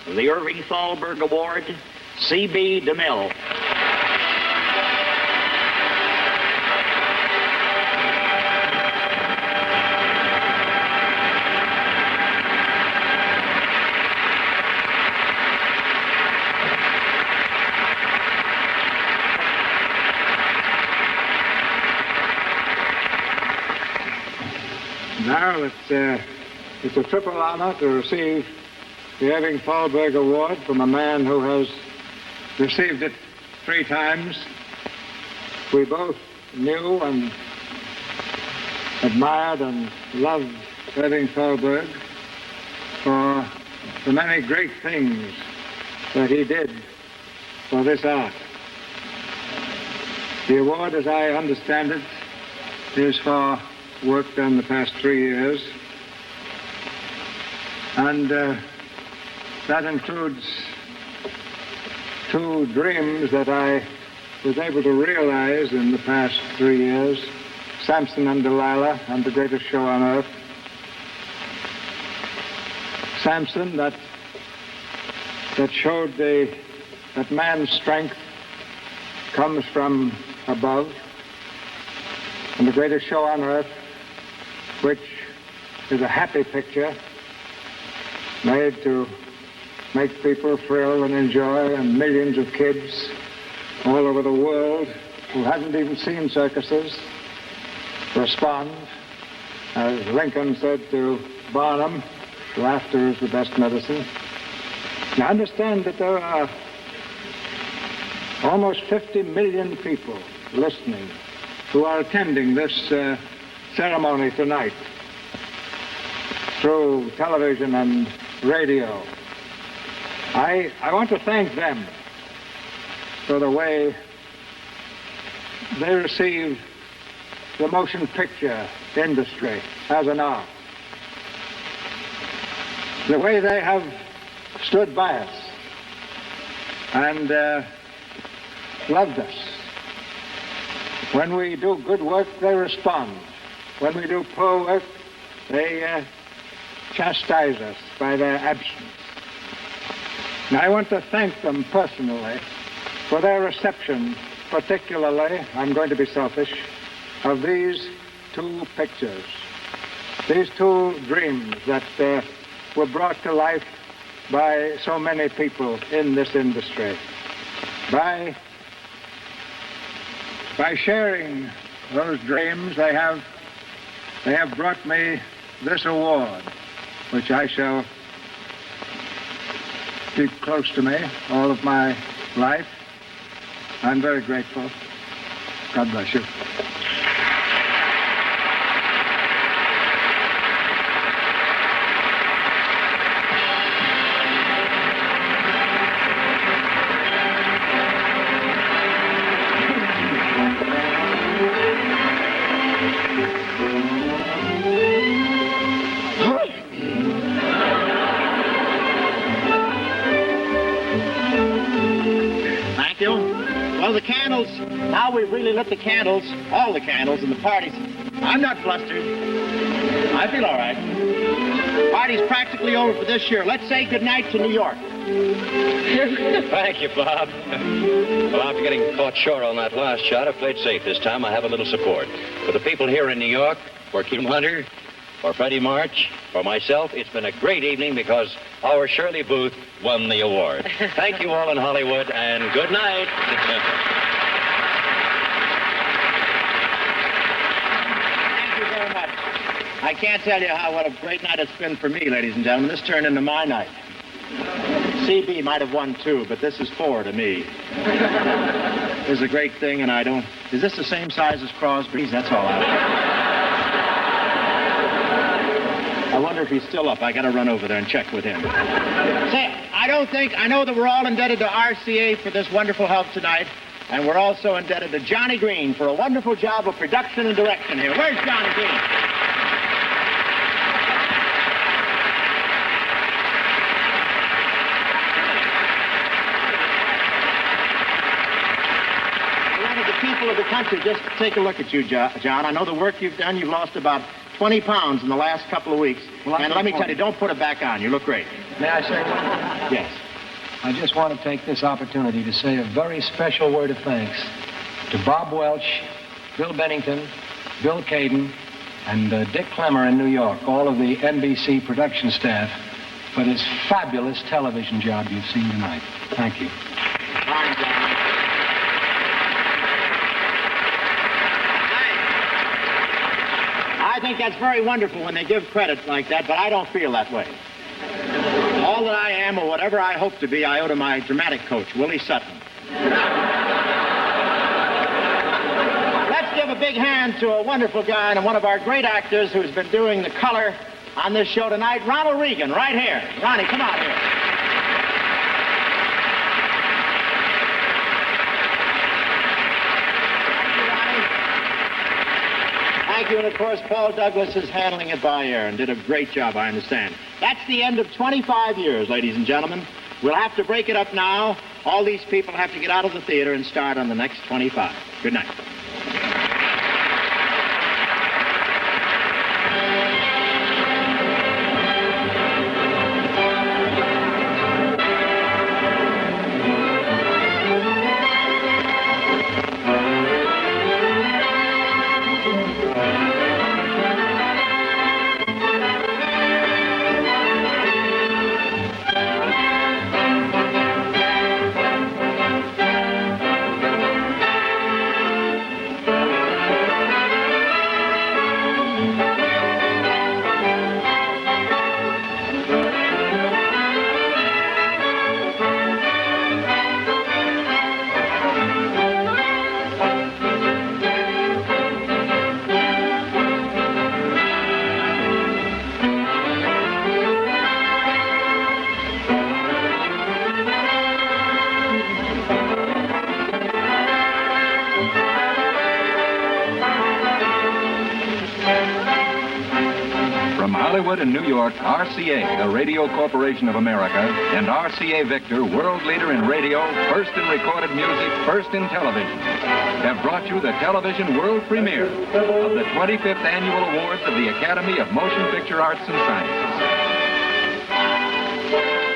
of the Irving Thalberg Award, C.B. DeMille. Now it's a triple honor to receive the Irving Thalberg Award from a man who has received it 3 times. We both knew and admired and loved Irving Thalberg for the many great things that he did for this art. The award, as I understand it, is for work done the past 3 years. And that includes 2 dreams that I was able to realize in the past 3 years, Samson and Delilah and The Greatest Show on Earth. Samson, that showed that man's strength comes from above, and The Greatest Show on Earth, which is a happy picture made to make people thrill and enjoy, and millions of kids all over the world who hadn't even seen circuses respond. As Lincoln said to Barnum, laughter is the best medicine. Now understand that there are almost 50 million people listening who are attending this ceremony tonight through television and radio. I want to thank them for the way they receive the motion picture industry as an art. The way they have stood by us and loved us. When we do good work, they respond. When we do poor work, they chastise us by their absence. And I want to thank them personally for their reception, particularly, I'm going to be selfish, of these 2 pictures, these 2 dreams that were brought to life by so many people in this industry. By sharing those dreams, they have brought me this award, which I shall keep close to me all of my life. I'm very grateful. God bless you. Now we've really lit the candles, all the candles in the parties. I'm not flustered. I feel all right. Party's practically over for this year. Let's say goodnight to New York. Thank you, Bob. Well, after getting caught short on that last shot, I played safe this time. I have a little support. For the people here in New York, for Kim Hunter, for Freddie March, for myself, it's been a great evening because our Shirley Booth won the award. Thank you all in Hollywood, and good night. I can't tell you what a great night it's been for me, ladies and gentlemen. This turned into my night. CB might have won 2, but this is 4 to me. This is a great thing, and I don't... Is this the same size as Crosby's? That's all I wonder if he's still up. I got to run over there and check with him. Say, I know that we're all indebted to RCA for this wonderful help tonight, and we're also indebted to Johnny Green for a wonderful job of production and direction here. Where's Johnny Green? Of the country, just take a look at you, John. I know the work you've done. You've lost about 20 pounds in the last couple of weeks. Well, and let me tell you, don't put it back on. You look great. May I say one? Yes. I just want to take this opportunity to say a very special word of thanks to Bob Welch, Bill Bennington, Bill Caden, and Dick Clemmer in New York, all of the NBC production staff, for this fabulous television job you've seen tonight. Thank you. Fine, John. I I think that's very wonderful when they give credit like that, but I don't feel that way. All that I am, or whatever I hope to be, I owe to my dramatic coach, Willie Sutton. Let's give a big hand to a wonderful guy and one of our great actors who's been doing the color on this show tonight, Ronald Reagan, right here. Ronnie, come out here. Thank you, and of course, Paul Douglas is handling it by ear and did a great job, I understand. That's the end of 25 years, ladies and gentlemen. We'll have to break it up now. All these people have to get out of the theater and start on the next 25. Good night. Hollywood and New York, RCA, the Radio Corporation of America, and RCA Victor, world leader in radio, first in recorded music, first in television, have brought you the television world premiere of the 25th Annual Awards of the Academy of Motion Picture Arts and Sciences.